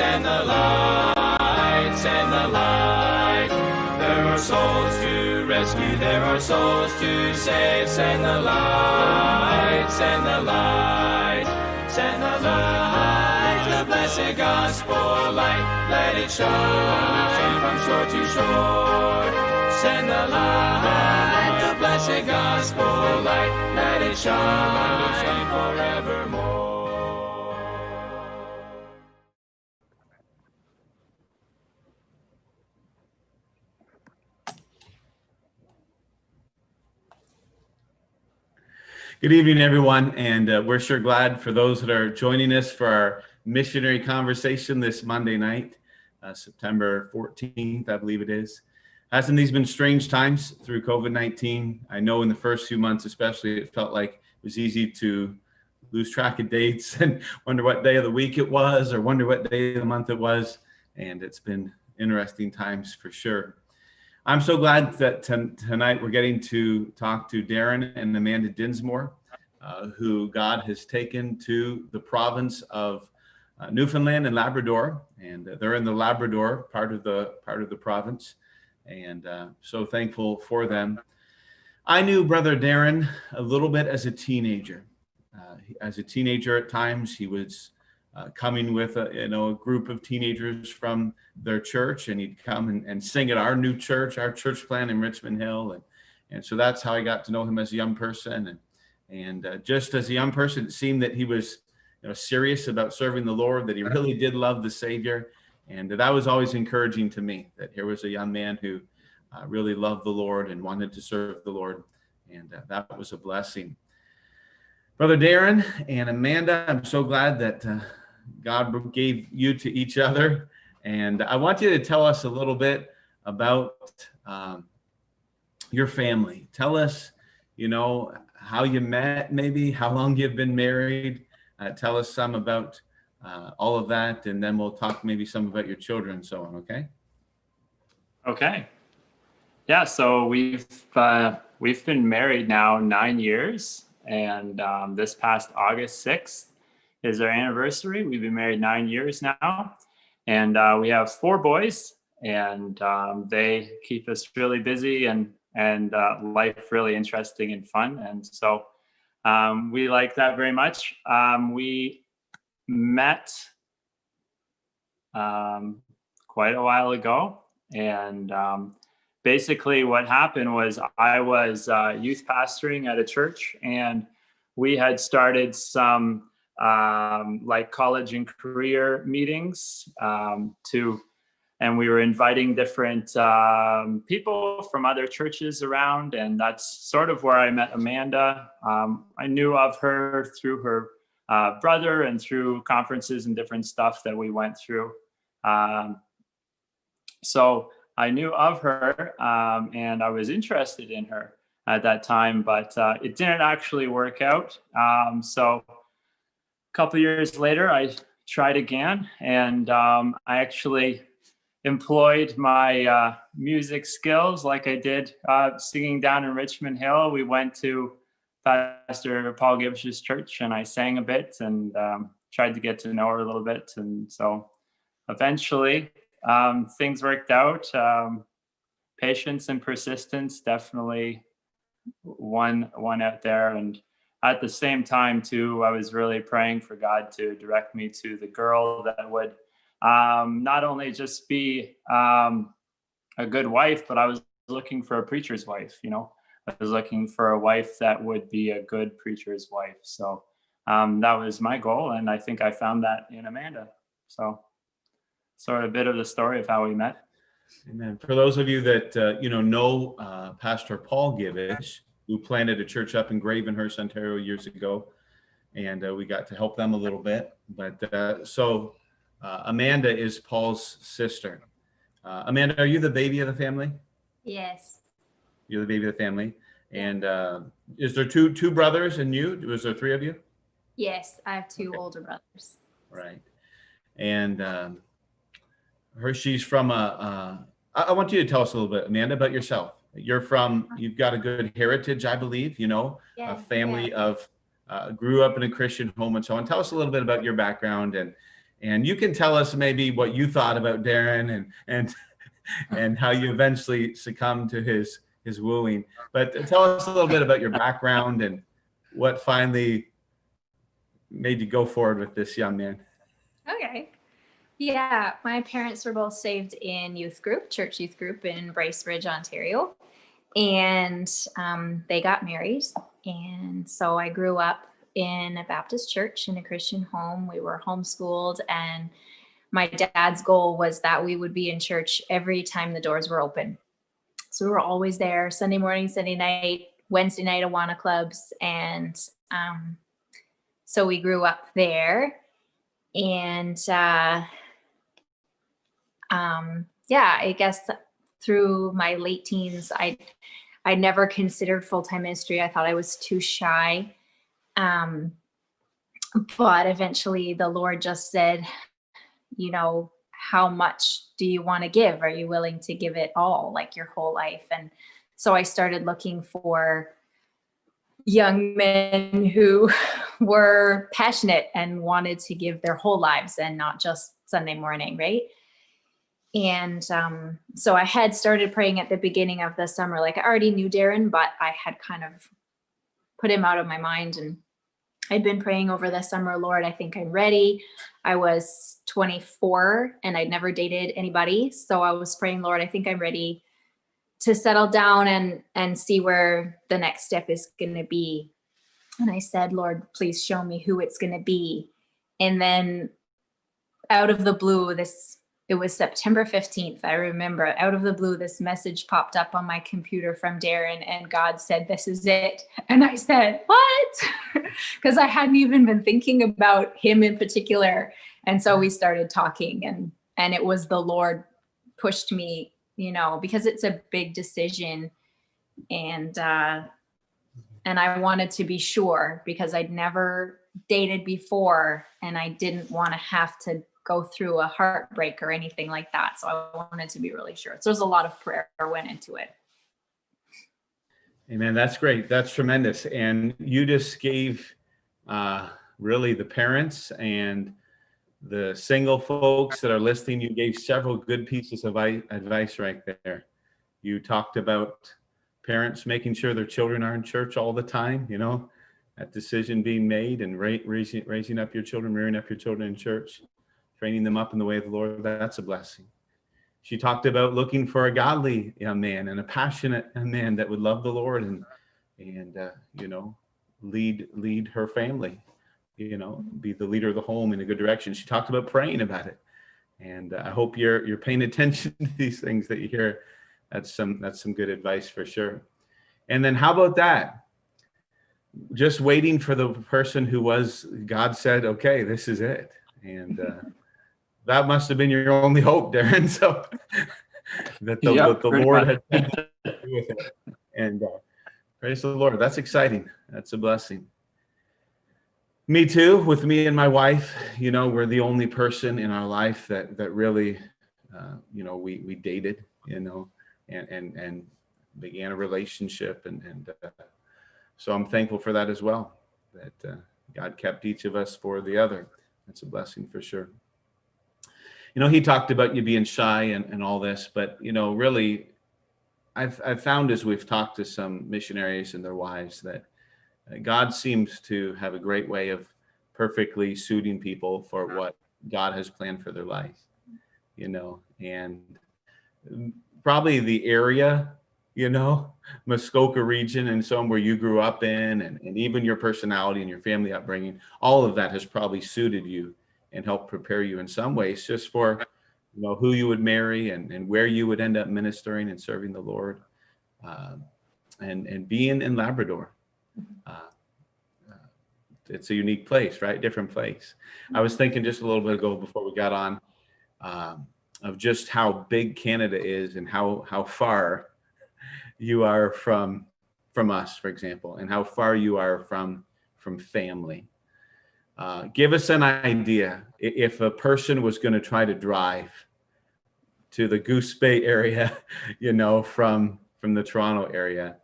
send the light, send the light. There are souls to rescue, there are souls to save. Send the light, send the light, send the light. The blessed gospel light, let it shine from shore to shore. Send the light, the blessed gospel light, let it shine forevermore. Good evening, everyone, and we're sure glad for those that are joining us for our missionary conversation this Monday night, September 14th, I believe it is. Hasn't these been strange times through COVID-19? I know in the first few months especially, it felt like it was easy to lose track of dates and wonder what day of the week it was or wonder what day of the month it was, and it's been interesting times for sure. I'm so glad that tonight we're getting to talk to Darren and Amanda Dinsmore, who God has taken to the province of Newfoundland and Labrador, and they're in the Labrador part of the province, and so thankful for them. I knew Brother Darren a little bit as a teenager. As a teenager, at times he was coming with a group of teenagers from their church, and he'd come and sing at our new church, our church plant in Richmond Hill, and so that's how I got to know him as a young person. And just as a young person, it seemed that he was serious about serving the Lord, that he really did love the Savior, and that was always encouraging to me, that here was a young man who really loved the Lord and wanted to serve the Lord, and that was a blessing. Brother Darren and Amanda, I'm so glad that God gave you to each other. And I want you to tell us a little bit about your family. Tell us, how you met, maybe how long you've been married. Tell us some about all of that, and then we'll talk maybe some about your children and so on, okay? Okay. Yeah, so we've been married now 9 years, and this past August 6th is our anniversary. We've been married 9 years now, and we have 4 boys, and they keep us really busy and life really interesting and fun. And so we like that very much. We met quite a while ago, and basically what happened was I was youth pastoring at a church, and we had started some like college and career meetings and we were inviting different people from other churches around, and that's sort of where I met Amanda. I knew of her through her brother and through conferences and different stuff that we went through. So I knew of her and I was interested in her at that time, but it didn't actually work out. So a couple of years later, I tried again, and I actually employed my music skills like I did singing down in Richmond Hill. We went to Pastor Paul Gibbs's church, and I sang a bit and tried to get to know her a little bit. And so eventually things worked out. Patience and persistence definitely won out there. And at the same time too, I was really praying for God to direct me to the girl that would not only just be a good wife, but I was looking for a preacher's wife. I was looking for a wife that would be a good preacher's wife. So that was my goal, and I think I found that in Amanda. So sort of a bit of the story of how we met. Amen. For those of you that know Pastor Paul Gibbs, who planted a church up in Gravenhurst, Ontario years ago, and we got to help them a little bit. But so Amanda is Paul's sister. Amanda, are you the baby of the family? Yes. You're the baby of the family. And is there two brothers and you? Was there 3 of you? Yes, I have 2 older brothers. Right. And she's from I want you to tell us a little bit, Amanda, about yourself. You've got a good heritage, I believe, a family of, grew up in a Christian home and so on. Tell us a little bit about your background And you can tell us maybe what you thought about Darren and how you eventually succumbed to his wooing. But tell us a little bit about your background and what finally made you go forward with this young man. Okay. Yeah, my parents were both saved in church youth group in Bracebridge, Ontario. And they got married. And so I grew up in a Baptist church in a Christian home. We were homeschooled, and my dad's goal was that we would be in church every time the doors were open. So we were always there, Sunday morning, Sunday night, Wednesday night Awana clubs. And so we grew up there. And I guess through my late teens, I never considered full-time ministry. I thought I was too shy. But eventually the Lord just said, how much do you want to give? Are you willing to give it all, like your whole life? And so I started looking for young men who were passionate and wanted to give their whole lives and not just Sunday morning, right? And so I had started praying at the beginning of the summer. Like, I already knew Darren, but I had kind of put him out of my mind. And I'd been praying over the summer, Lord, I think I'm ready. I was 24 and I'd never dated anybody. So I was praying, Lord, I think I'm ready to settle down and see where the next step is going to be. And I said, Lord, please show me who it's going to be. And then out of the blue, it was September 15th. I remember, out of the blue, this message popped up on my computer from Darren, and God said, this is it. And I said, what? Because I hadn't even been thinking about him in particular. And so we started talking, and it was the Lord pushed me, because it's a big decision. And I wanted to be sure, because I'd never dated before, and I didn't want to have to go through a heartbreak or anything like that. So I wanted to be really sure. So there's a lot of prayer went into it. Amen. That's great. That's tremendous. And you just gave really the parents and the single folks that are listening, you gave several good pieces of advice right there. You talked about parents making sure their children are in church all the time, that decision being made, and raising up your children, rearing up your children in church, training them up in the way of the Lord. That's a blessing. She talked about looking for a godly young man and a passionate man that would love the Lord and lead her family, be the leader of the home in a good direction. She talked about praying about it. And I hope you're paying attention to these things that you hear. That's some good advice for sure. And then how about that? Just waiting for the person God said, okay, this is it. And that must have been your only hope, Darren. So that the Lord had something to do with it. And praise the Lord. That's exciting. That's a blessing. Me too. With me and my wife, we're the only person in our life that really, we dated, and began a relationship, and so I'm thankful for that as well. That God kept each of us for the other. That's a blessing for sure. He talked about you being shy and all this, but really, I've found as we've talked to some missionaries and their wives that God seems to have a great way of perfectly suiting people for what God has planned for their life, and probably the area, Muskoka region and so on where you grew up in, and even your personality and your family upbringing, all of that has probably suited you and helped prepare you in some ways just for, who you would marry and where you would end up ministering and serving the Lord, and being in Labrador. It's a unique place, right? Different place. I was thinking just a little bit ago before we got on of just how big Canada is and how far you are from us, for example, and how far you are from family. Give us an idea if a person was going to try to drive to the Goose Bay area, from the Toronto area,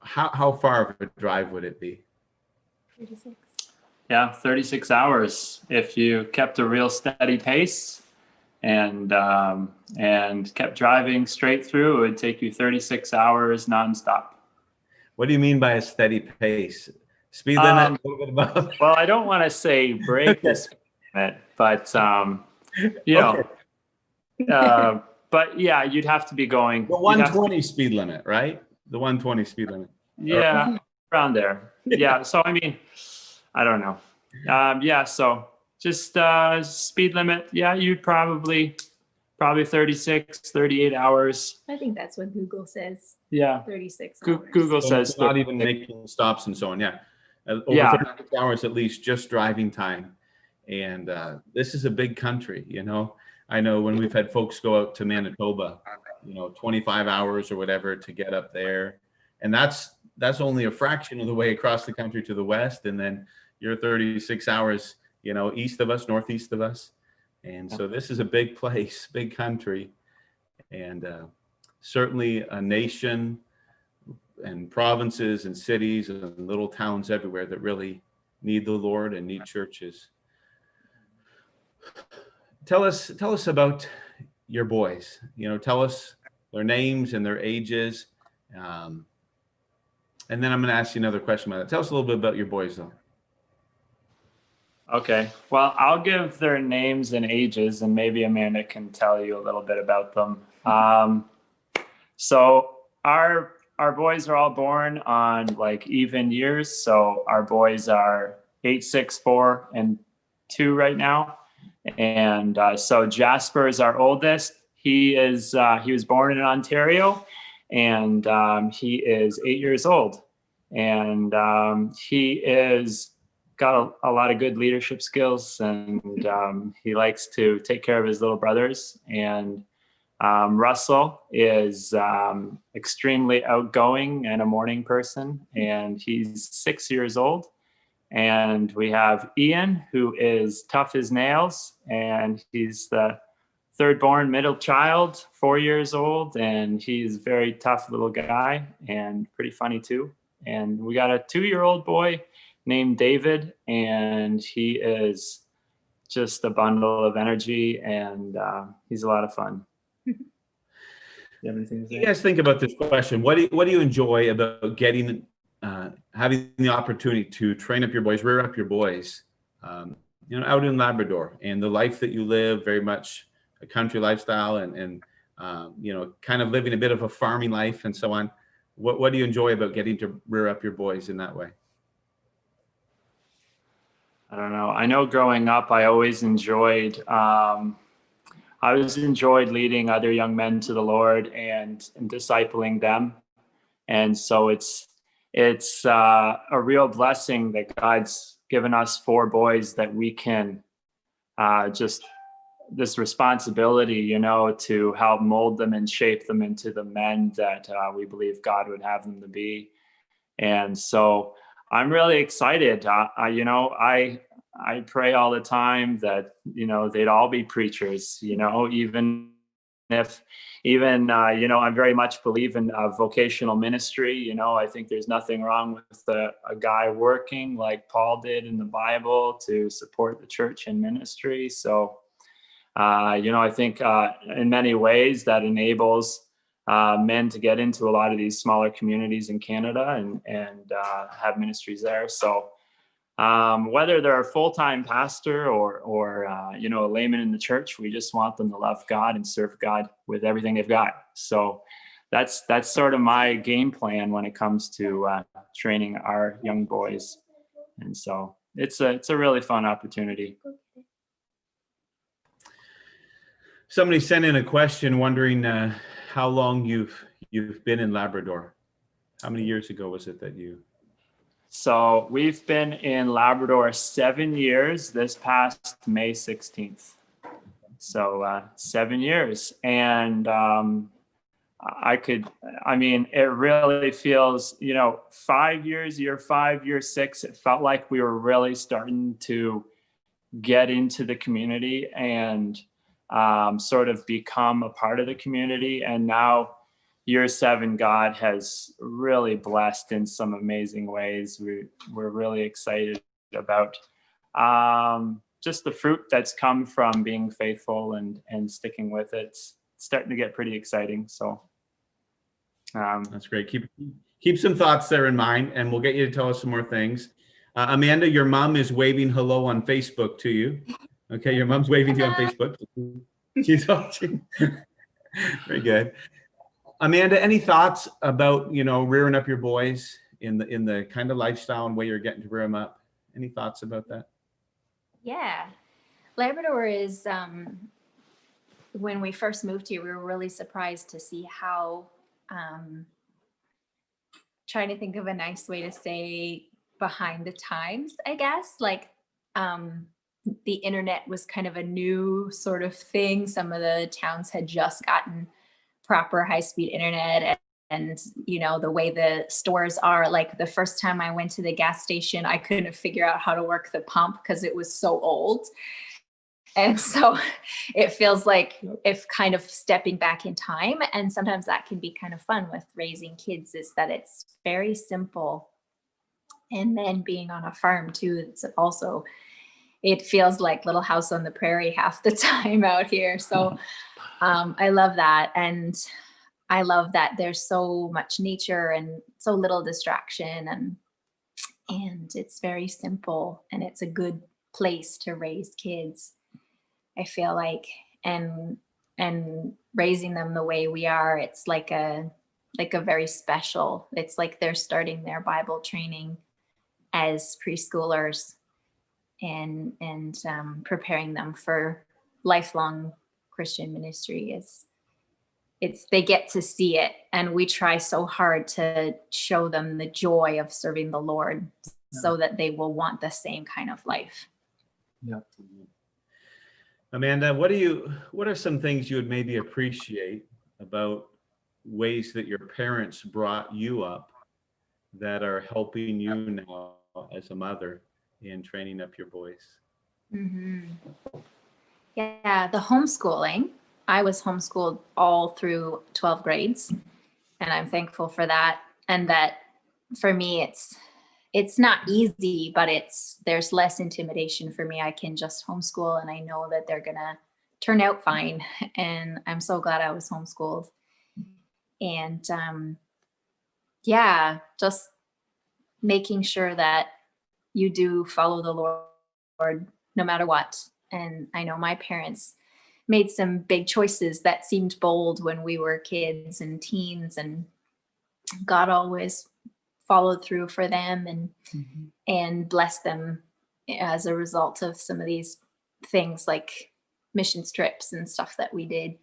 how far of a drive would it be? 36. Yeah, 36 hours. If you kept a real steady pace and kept driving straight through, it would take you 36 hours nonstop. What do you mean by a steady pace? Speed limit, a little bit above? Well, I don't want to say break the speed limit, but you Okay. know, but yeah, you'd have to be going The 120 speed limit, right? The 120 speed limit. yeah, around there. Yeah. So I mean, I don't know. Yeah. So just speed limit. Yeah, you'd probably 36, 38 hours. I think that's what Google says. Yeah. 36 hours. Google So says not even making stops and so on. Yeah. Over Yeah. 36 hours at least, just driving time. And this is a big country, you know. I know when we've had folks go out to Manitoba, you know, 25 hours or whatever to get up there. And that's only a fraction of the way across the country to the west. And then you're 36 hours, you know, east of us, northeast of us. And so this is a big place, big country, and certainly a nation and provinces and cities and little towns everywhere that really need the Lord and need churches. Tell us about your boys. You know, tell us their names and their ages. And then I'm going to ask you another question about that. Tell us a little bit about your boys, though. Okay. Well, I'll give their names and ages, and maybe Amanda can tell you a little bit about them. So our boys are all born on like even years. So our boys are 8, 6, 4, and 2 right now. And so Jasper is our oldest. He was born in Ontario, and he is 8 years old. And he is got a lot of good leadership skills, and he likes to take care of his little brothers. And Russell is extremely outgoing and a morning person, and he's 6 years old. And we have Ian, who is tough as nails, and he's the third born middle child, 4 years old, and he's a very tough little guy and pretty funny too. And we got a 2-year-old boy named David, and he is just a bundle of energy, and he's a lot of fun. You have anything to say? You guys think about this question. What do you enjoy about getting having the opportunity to train up your boys, rear up your boys, you know, out in Labrador, and the life that you live, very much a country lifestyle, and you know, kind of living a bit of a farming life and so on. What do you enjoy about getting to rear up your boys in that way? I don't know. I know growing up, I always enjoyed leading other young men to the Lord and discipling them. And so it's a real blessing that God's given us 4 boys, that we can just this responsibility, you know, to help mold them and shape them into the men that we believe God would have them to be. And so I'm really excited. You know, I pray all the time that, you know, they'd all be preachers, you know, even you know, I very much believe in vocational ministry. You know, I think there's nothing wrong with a guy working like Paul did in the Bible to support the church and ministry. So, you know, I think in many ways that enables men to get into a lot of these smaller communities in Canada and have ministries there. So whether they're a full-time pastor or you know, a layman in the church, we just want them to love God and serve God with everything they've got. So that's sort of my game plan when it comes to training our young boys. And so it's a really fun opportunity. Somebody sent in a question wondering how long you've been in Labrador. How many years ago was it that you? So we've been in Labrador 7 years, this past May 16th. So 7 years. And I mean, it really feels, you know, 5 years, year 5, year 6, it felt like we were really starting to get into the community and sort of become a part of the community. And now year 7, God has really blessed in some amazing ways. We're really excited about just the fruit that's come from being faithful and sticking with it. It's starting to get pretty exciting. So that's great. Keep some thoughts there in mind, and we'll get you to tell us some more things. Amanda, your mom is waving hello on Facebook to you. Okay, your mom's waving to you on Facebook. She's watching. Very good. Amanda, any thoughts about, rearing up your boys in the kind of lifestyle and way you're getting to rear them up? Any thoughts about that? Yeah. Labrador is, when we first moved here, we were really surprised to see how, trying to think of a nice way to say, behind the times, I guess. Like, the internet was kind of a new sort of thing. Some of the towns had just gotten proper high-speed internet, and the way the stores are, like the first time I went to the gas station, I couldn't figure out how to work the pump because it was so old. And so it feels like if kind of stepping back in time, and sometimes that can be kind of fun with raising kids, is that it's very simple. And then being on a farm too, it's also, it feels like Little House on the Prairie half the time out here. So I love that. And I love that there's so much nature and so little distraction, and it's very simple, and it's a good place to raise kids, I feel like. And raising them the way we are, it's like a very special, it's like they're starting their Bible training as preschoolers, and preparing them for lifelong Christian ministry. They get to see it, and we try so hard to show them the joy of serving the Lord, so that they will want the same kind of life. Yeah. Amanda, what are some things you would maybe appreciate about ways that your parents brought you up that are helping you now as a mother in training up your boys? Mm-hmm. Yeah, the homeschooling. I was homeschooled all through 12 grades, and I'm thankful for that. And that for me, it's not easy, but there's less intimidation for me. I can just homeschool, and I know that they're gonna turn out fine. And I'm so glad I was homeschooled. And just making sure that you do follow the Lord no matter what. And I know my parents made some big choices that seemed bold when we were kids and teens, and God always followed through for them and blessed them as a result of some of these things, like missions trips and stuff that we did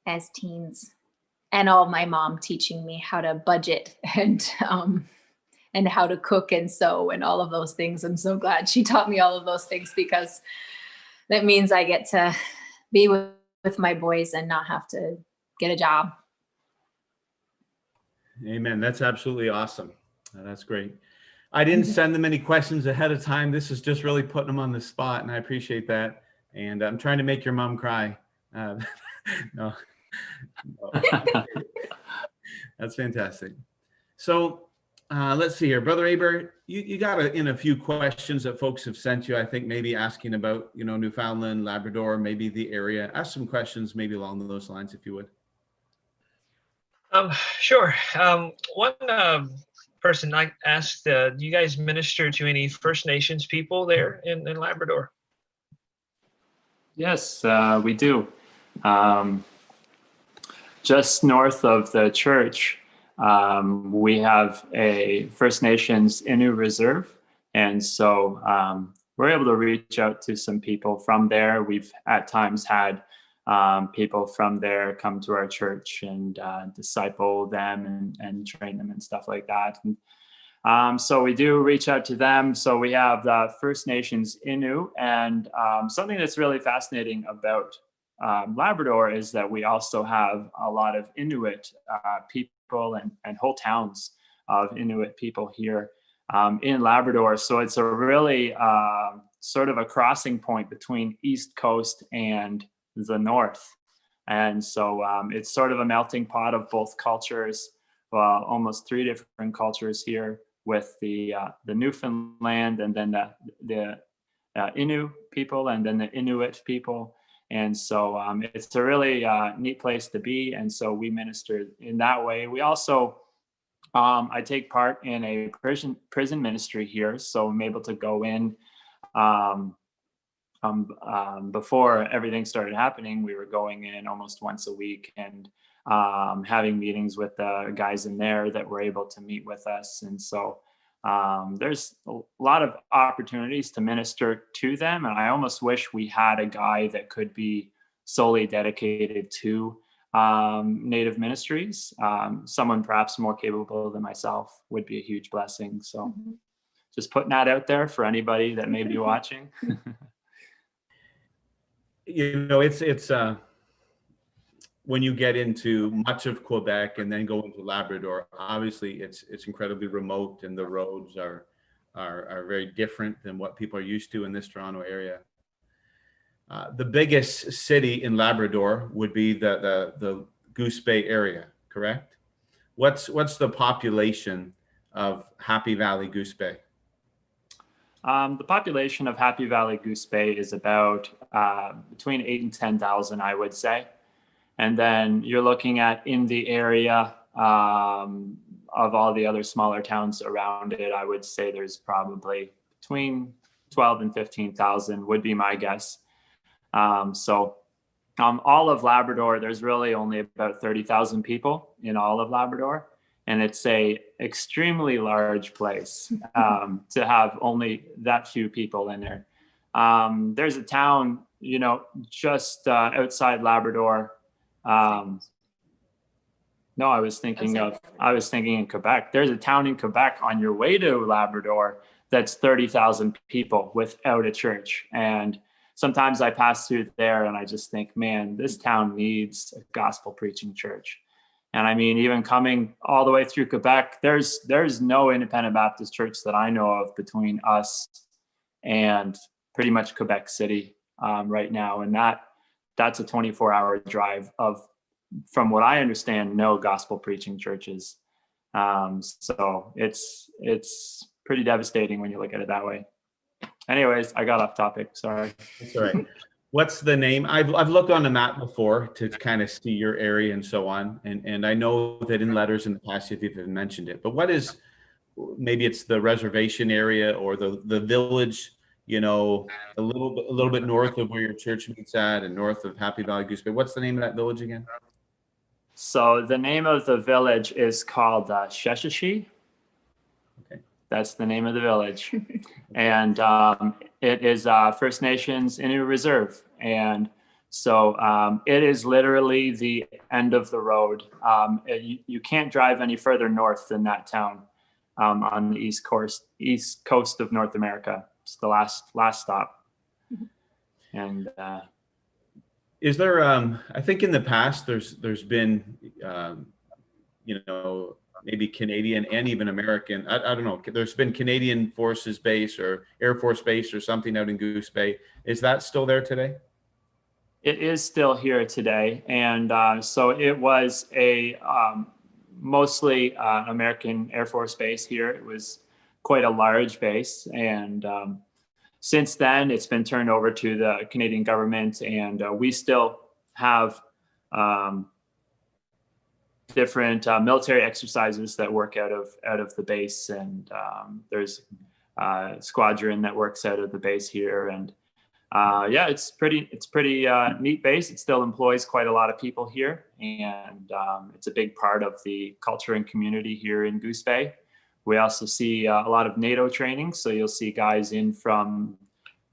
as teens. And all my mom teaching me how to budget and how to cook and sew and all of those things. I'm so glad she taught me all of those things, because that means I get to be with my boys and not have to get a job. Amen. That's absolutely awesome. That's great. I didn't send them any questions ahead of time. This is just really putting them on the spot, and I appreciate that. And I'm trying to make your mom cry. No. That's fantastic. So let's see here. Brother Aber, you got in a few questions that folks have sent you, I think maybe asking about, Newfoundland, Labrador, maybe the area. Ask some questions maybe along those lines, if you would. Sure. One person I asked, do you guys minister to any First Nations people there in Labrador? Yes, we do. Just north of the church, we have a First Nations Innu Reserve. And so we're able to reach out to some people from there. We've at times had people from there come to our church and disciple them and train them and stuff like that. And so we do reach out to them. So we have the First Nations Innu, and something that's really fascinating about Labrador is that we also have a lot of Inuit people and whole towns of Inuit people here in Labrador. So it's a really sort of a crossing point between East Coast and the North. And so it's sort of a melting pot of both cultures, almost three different cultures here, with the Newfoundland and then the Innu people and then the Inuit people. And so it's a really neat place to be. And so we minister in that way. We also, I take part in a prison ministry here. So I'm able to go in. Before everything started happening, we were going in almost once a week and having meetings with the guys in there that were able to meet with us. And so there's a lot of opportunities to minister to them. And I almost wish we had a guy that could be solely dedicated to Native ministries. Someone perhaps more capable than myself would be a huge blessing. So just putting that out there for anybody that may be watching. It's when you get into much of Quebec and then go into Labrador, obviously it's incredibly remote and the roads are very different than what people are used to in this Toronto area. The biggest city in Labrador would be the Goose Bay area, correct? What's the population of Happy Valley-Goose Bay? The population of Happy Valley-Goose Bay is about between 8,000 and 10,000, I would say. And then you're looking at in the area of all the other smaller towns around it, I would say there's probably between 12 and 15,000 would be my guess. So all of Labrador, there's really only about 30,000 people in all of Labrador. And it's a extremely large place to have only that few people in there. There's a town, just outside Labrador. No, I was thinking in Quebec. There's a town in Quebec on your way to Labrador that's 30,000 people without a church. And sometimes I pass through there and I just think, man, this town needs a gospel preaching church. And I mean, even coming all the way through Quebec, there's no independent Baptist church that I know of between us and pretty much Quebec City right now. And that's a 24-hour drive of, from what I understand, no gospel preaching churches. So it's pretty devastating when you look at it that way. Anyways, I got off topic. Sorry. That's all right. What's the name? I've looked on the map before to kind of see your area and so on. And I know that in letters in the past, you've even mentioned it, but what is, maybe it's the reservation area or the village, a little bit north of where your church meets at and north of Happy Valley-Goose Bay. What's the name of that village again? So the name of the village is called Sheshashi. Okay. That's the name of the village. And it is First Nations Innu Reserve. And so it is literally the end of the road. You can't drive any further north than that town on the east coast of North America. It's the last stop. And is there, I think in the past, there's been, maybe Canadian and even American, I don't know, there's been Canadian Forces Base or Air Force Base or something out in Goose Bay. Is that still there today? It is still here today. And so it was a mostly American Air Force Base here. It was quite a large base. And since then, it's been turned over to the Canadian government. And we still have different military exercises that work out of the base, and there's a squadron that works out of the base here, and it's pretty neat base. It still employs quite a lot of people here, and it's a big part of the culture and community here in Goose Bay. We also see a lot of NATO training, so you'll see guys in from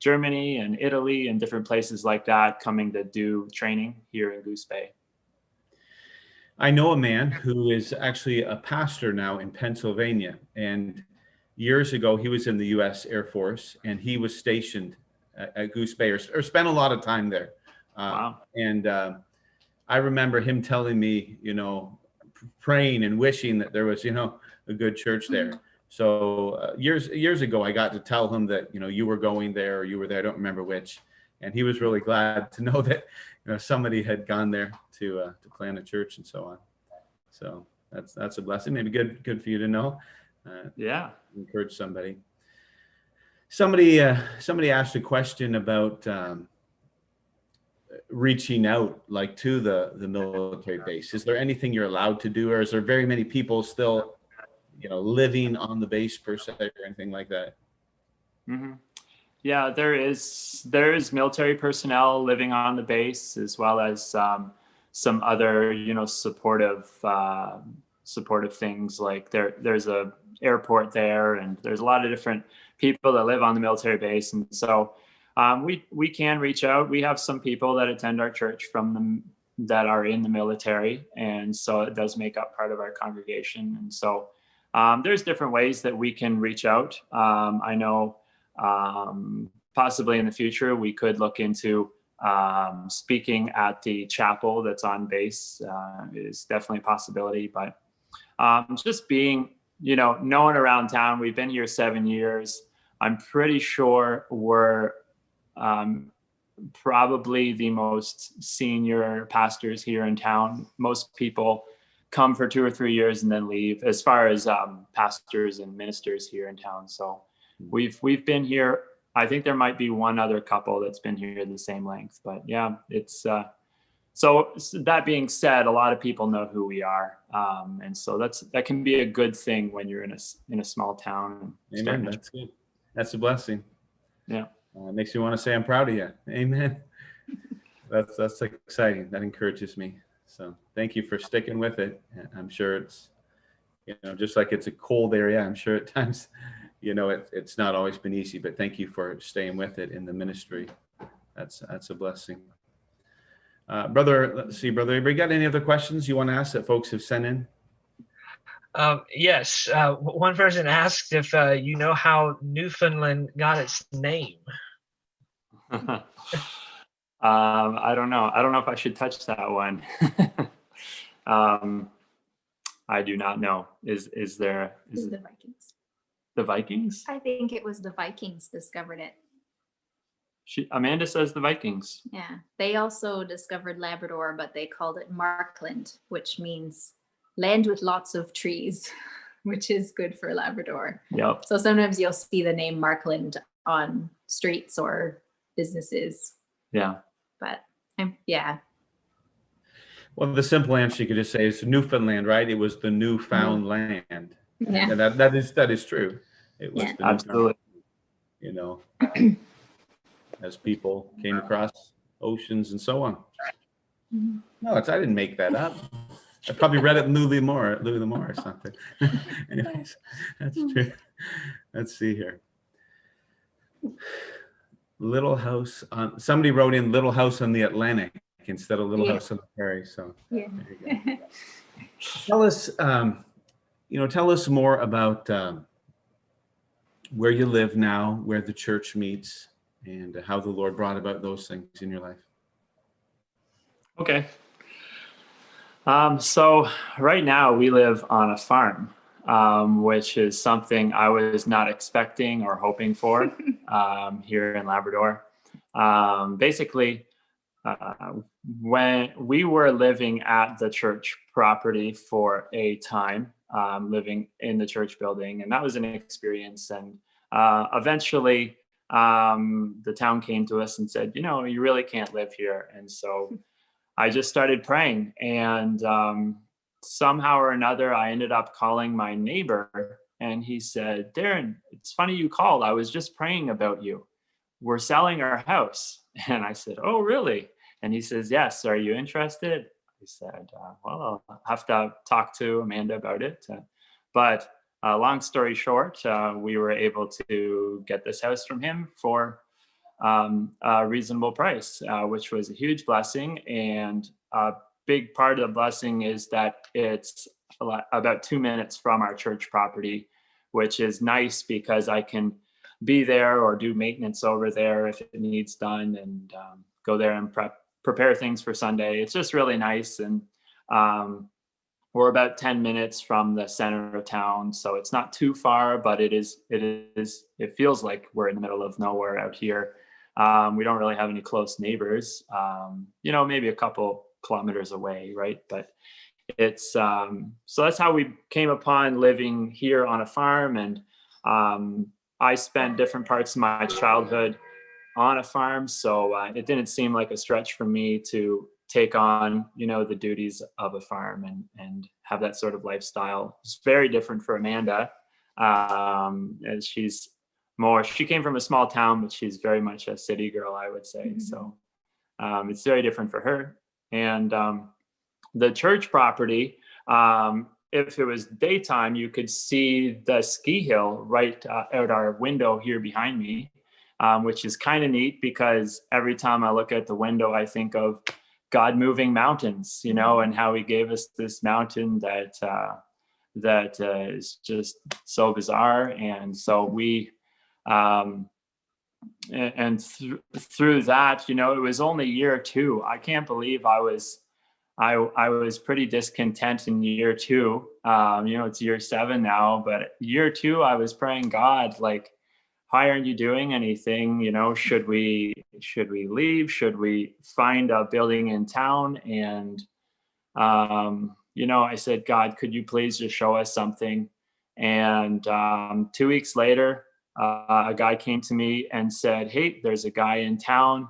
Germany and Italy and different places like that coming to do training here in Goose Bay. I know a man who is actually a pastor now in Pennsylvania, and years ago he was in the U.S. Air Force, and he was stationed at Goose Bay or spent a lot of time there. Wow. And I remember him telling me, praying and wishing that there was, a good church there. So years ago, I got to tell him that, you were going there or you were there. I don't remember which. And he was really glad to know that, somebody had gone there to plant a church and so on. So that's a blessing. Maybe good for you to know. Yeah. Encourage somebody. Somebody asked a question about reaching out, like, to the military base. Is there anything you're allowed to do, or is there very many people still, living on the base per se, or anything like that? Mm-hmm. Yeah, there is military personnel living on the base, as well as some other supportive things, like there's a airport there, and there's a lot of different people that live on the military base, and so we can reach out. We have some people that attend our church that are in the military, and so it does make up part of our congregation. And so there's different ways that we can reach out. I know possibly in the future we could look into speaking at the chapel that's on base. Is definitely a possibility, but just being known around town. We've been here 7 years. I'm pretty sure we're probably the most senior pastors here in town. Most people come for 2 or 3 years and then leave, as far as pastors and ministers here in town. So we've been here. I think there might be one other couple that's been here the same length, but yeah, it's so that being said, a lot of people know who we are, and so that can be a good thing when you're in a small town. Amen. That's good. That's a blessing. Yeah. Makes me want to say I'm proud of you. Amen. That's exciting. That encourages me. So thank you for sticking with it. I'm sure it's, just like it's a cold area, I'm sure at times, it's not always been easy, but thank you for staying with it in the ministry. That's a blessing. Brother, let's see, brother, have you got any other questions you want to ask that folks have sent in? Yes. One person asked if you know how Newfoundland got its name. I don't know. I don't know if I should touch that one. I do not know. Is the Vikings. The Vikings? I think it was the Vikings discovered it. Amanda says the Vikings. Yeah. They also discovered Labrador, but they called it Markland, which means land with lots of trees, which is good for Labrador. Yep. So sometimes you'll see the name Markland on streets or businesses. Yeah. But yeah. Well, the simple answer you could just say is Newfoundland, right? It was the newfound land. Yeah. And that is true. It was the absolutely. As people came across oceans and so on. Mm-hmm. No, I didn't make that up. I probably read it in Louis L'Amour or something. Anyways, that's true. Let's see here. Somebody wrote in Little House on the Atlantic instead of Little House on the Prairie. So yeah. There you go. Tell us more about where you live now, where the church meets, and how the Lord brought about those things in your life. Okay. So right now we live on a farm, which is something I was not expecting or hoping for here in Labrador. Basically, when we were living at the church property for a time, living in the church building, and that was an experience. And eventually, the town came to us and said, you really can't live here. And so I just started praying, and somehow or another, I ended up calling my neighbor, and he said, Darren, it's funny you called. I was just praying about you. We're selling our house. And I said, oh, really? And he says, yes. Are you interested? I said, well, I'll have to talk to Amanda about it. But long story short, we were able to get this house from him for a reasonable price, which was a huge blessing. And a big part of the blessing is that it's about 2 minutes from our church property, which is nice because I can be there or do maintenance over there if it needs done, and go there and prepare things for Sunday. It's just really nice. And we're about 10 minutes from the center of town, so it's not too far, but it feels like we're in the middle of nowhere out here. We don't really have any close neighbors, maybe a couple kilometers away, right? But it's so that's how we came upon living here on a farm. And I spent different parts of my childhood on a farm, so it didn't seem like a stretch for me to take on, the duties of a farm and have that sort of lifestyle. It's very different for Amanda, as she came from a small town, but she's very much a city girl, I would say. So it's very different for her. And the church property, if it was daytime, you could see the ski hill right out our window here behind me, which is kind of neat because every time I look at the window, I think of God moving mountains, and how he gave us this mountain that is just so bizarre. And so we, through that, it was only year 2. I can't believe I was pretty discontent in year 2. It's year 7 now, but year 2, I was praying, God, like, why aren't you doing anything? Should we leave? Should we find a building in town? And, I said, God, could you please just show us something? And 2 weeks later, a guy came to me and said, hey, there's a guy in town.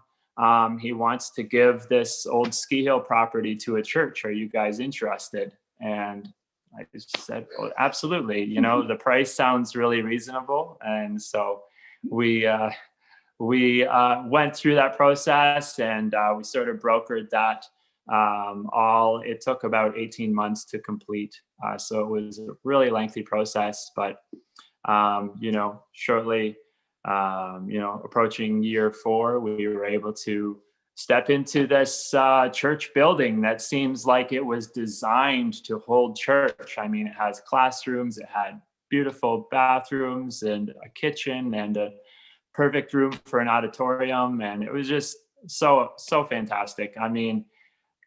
He wants to give this old ski hill property to a church. Are you guys interested? And I just said, oh, absolutely. The price sounds really reasonable. And so we went through that process, and we sort of brokered that. It took about 18 months to complete. So it was a really lengthy process, but shortly, approaching year 4, we were able to step into this church building that seems like it was designed to hold church. I mean, it has classrooms, it had beautiful bathrooms and a kitchen and a perfect room for an auditorium. And it was just so fantastic. I mean,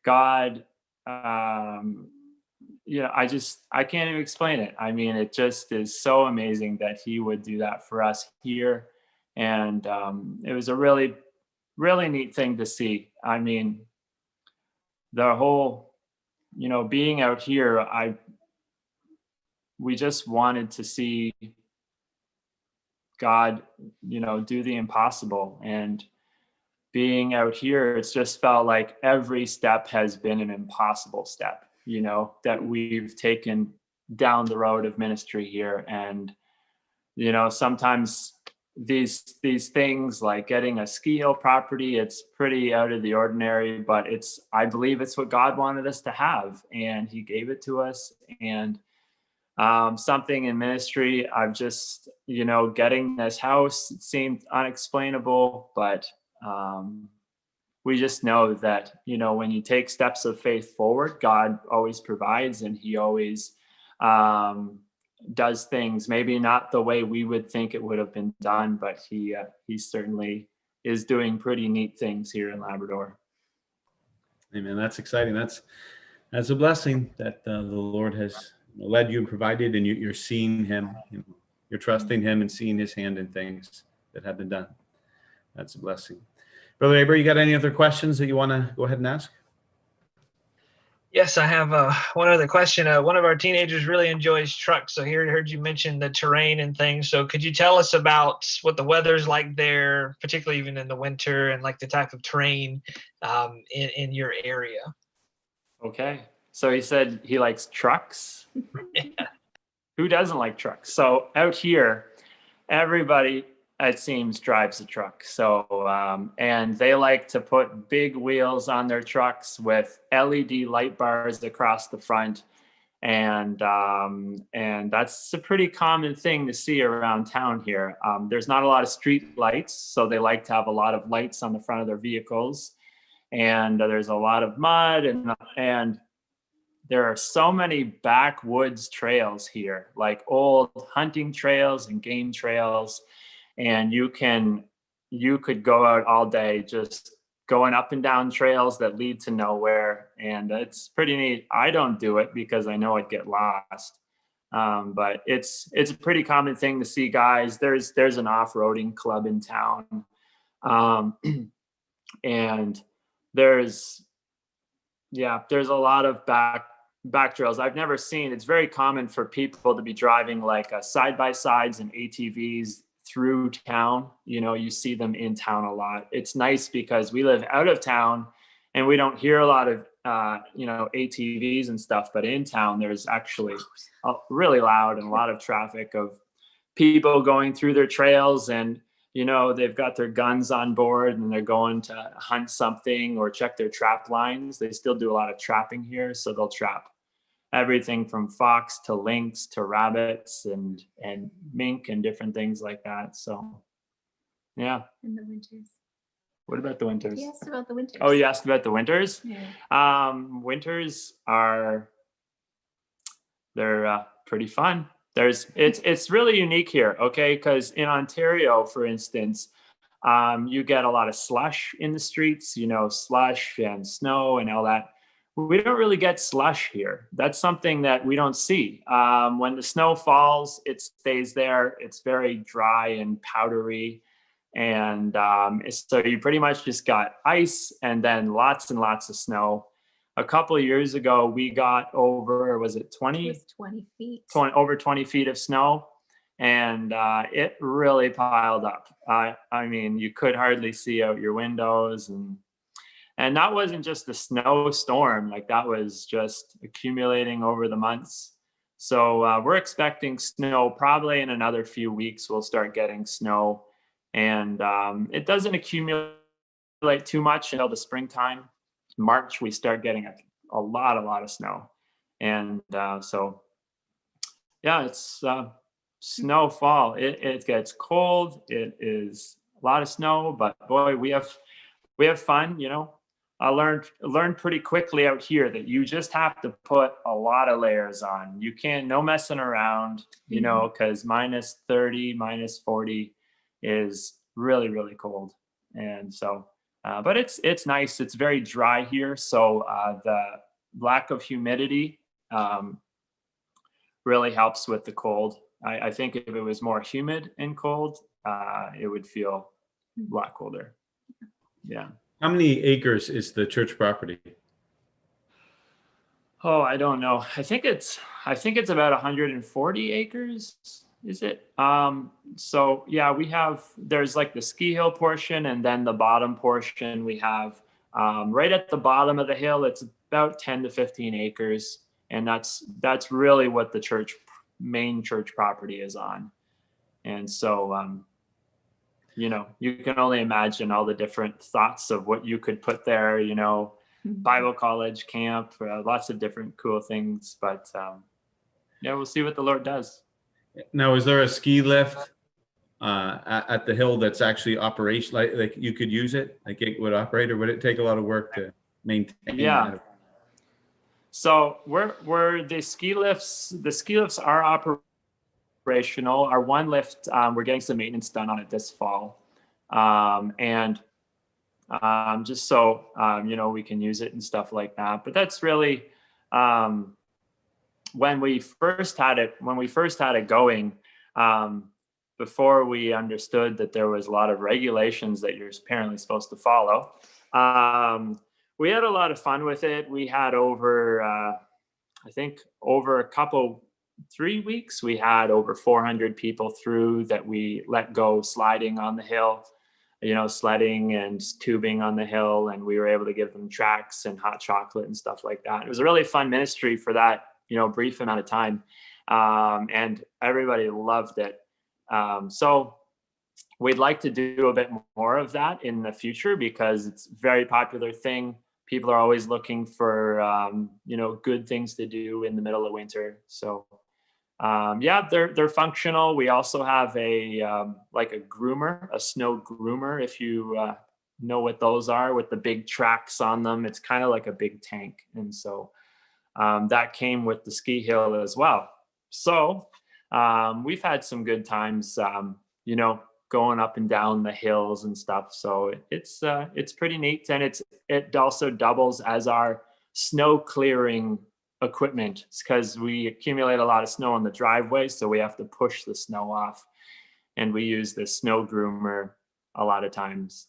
God, I can't even explain it. I mean, it just is so amazing that he would do that for us here. And it was a really, really neat thing to see. I mean, the whole, being out here, we just wanted to see God, do the impossible. And being out here, it's just felt like every step has been an impossible step, that we've taken down the road of ministry here. And, sometimes these things like getting a ski hill property, it's pretty out of the ordinary, but I believe it's what God wanted us to have, and he gave it to us. And something in ministry, I've just, getting this house, it seemed unexplainable, but we just know that, when you take steps of faith forward, God always provides, and he always does things, maybe not the way we would think it would have been done, but he certainly is doing pretty neat things here in Labrador. Amen. That's exciting. That's a blessing that the Lord has led you and provided, and you're seeing him, you're trusting him and seeing his hand in things that have been done. That's a blessing. Brother Aber, you got any other questions that you want to go ahead and ask? Yes, I have one other question. One of our teenagers really enjoys trucks. So here I heard you mention the terrain and things. So could you tell us about what the weather's like there, particularly even in the winter, and like the type of terrain in your area? Okay. So he said he likes trucks. Yeah. Who doesn't like trucks? So out here, everybody, it seems, drives a truck. So, and they like to put big wheels on their trucks with LED light bars across the front. And that's a pretty common thing to see around town here. There's not a lot of street lights, so they like to have a lot of lights on the front of their vehicles. And there's a lot of mud, and there are so many backwoods trails here, like old hunting trails and game trails. And you could go out all day just going up and down trails that lead to nowhere. And it's pretty neat. I don't do it because I know I'd get lost. But it's a pretty common thing to see guys. There's an off-roading club in town. And there's a lot of back trails I've never seen. It's very common for people to be driving like side-by-sides and ATVs through town. You see them in town a lot. It's nice because we live out of town and we don't hear a lot of, ATVs and stuff, but in town, there's actually really loud and a lot of traffic of people going through their trails, and, they've got their guns on board and they're going to hunt something or check their trap lines. They still do a lot of trapping here. So they'll trap everything from fox to lynx to rabbits and mink and different things like that. So, yeah. In the winters. What about the winters? You asked about the winters. Oh, you asked about the winters? Yeah. Winters they're pretty fun. It's really unique here, okay? Because in Ontario, for instance, you get a lot of slush in the streets, slush and snow and all that. We don't really get slush here. That's something that we don't see. When the snow falls, it stays there. It's very dry and powdery. And so you pretty much just got ice and then lots and lots of snow. A couple of years ago, we got over, was it 20? It was 20 feet. Over 20 feet of snow. And it really piled up. I mean, you could hardly see out your windows. And that wasn't just a snowstorm, like that was just accumulating over the months. So we're expecting snow probably in another few weeks. We'll start getting snow. And it doesn't accumulate too much until the springtime. March, we start getting a lot of snow. And so, yeah, it's snowfall. It gets cold. It is a lot of snow, but boy, we have fun, I learned pretty quickly out here that you just have to put a lot of layers on. You can't, no messing around, because minus 30, minus 40 is really, really cold. And so, but it's nice. It's very dry here. So the lack of humidity really helps with the cold. I think if it was more humid and cold, it would feel a lot colder. Yeah. How many acres is the church property? Oh, I don't know. I think it's about 140 acres. Is it? So yeah, there's like the ski hill portion, and then the bottom portion we have right at the bottom of the hill. It's about 10 to 15 acres. And that's really what the main church property is on. And so, you can only imagine all the different thoughts of what you could put there, Bible college, camp, lots of different cool things. But we'll see what the Lord does. Now, is there a ski lift at the hill that's actually operational? Like you could use it, like it would operate, or would it take a lot of work to maintain? Yeah. So we're the ski lifts are operational. Our one lift, we're getting some maintenance done on it this fall. And just so, we can use it and stuff like that. But that's really, when we first had it going, before we understood that there was a lot of regulations that you're apparently supposed to follow, we had a lot of fun with it. We had over 3 weeks, we had over 400 people through that we let go sliding on the hill, sledding and tubing on the hill. And we were able to give them tracks and hot chocolate and stuff like that. It was a really fun ministry for that, brief amount of time. And everybody loved it. So we'd like to do a bit more of that in the future because it's a very popular thing. People are always looking for, good things to do in the middle of winter. So, they're functional. We also have a groomer, a snow groomer, if you know what those are, with the big tracks on them. It's kind of like a big tank. And so that came with the ski hill as well. So we've had some good times, going up and down the hills and stuff. So it's pretty neat. And it also doubles as our snow clearing equipment because we accumulate a lot of snow on the driveway. So we have to push the snow off, and we use the snow groomer a lot of times.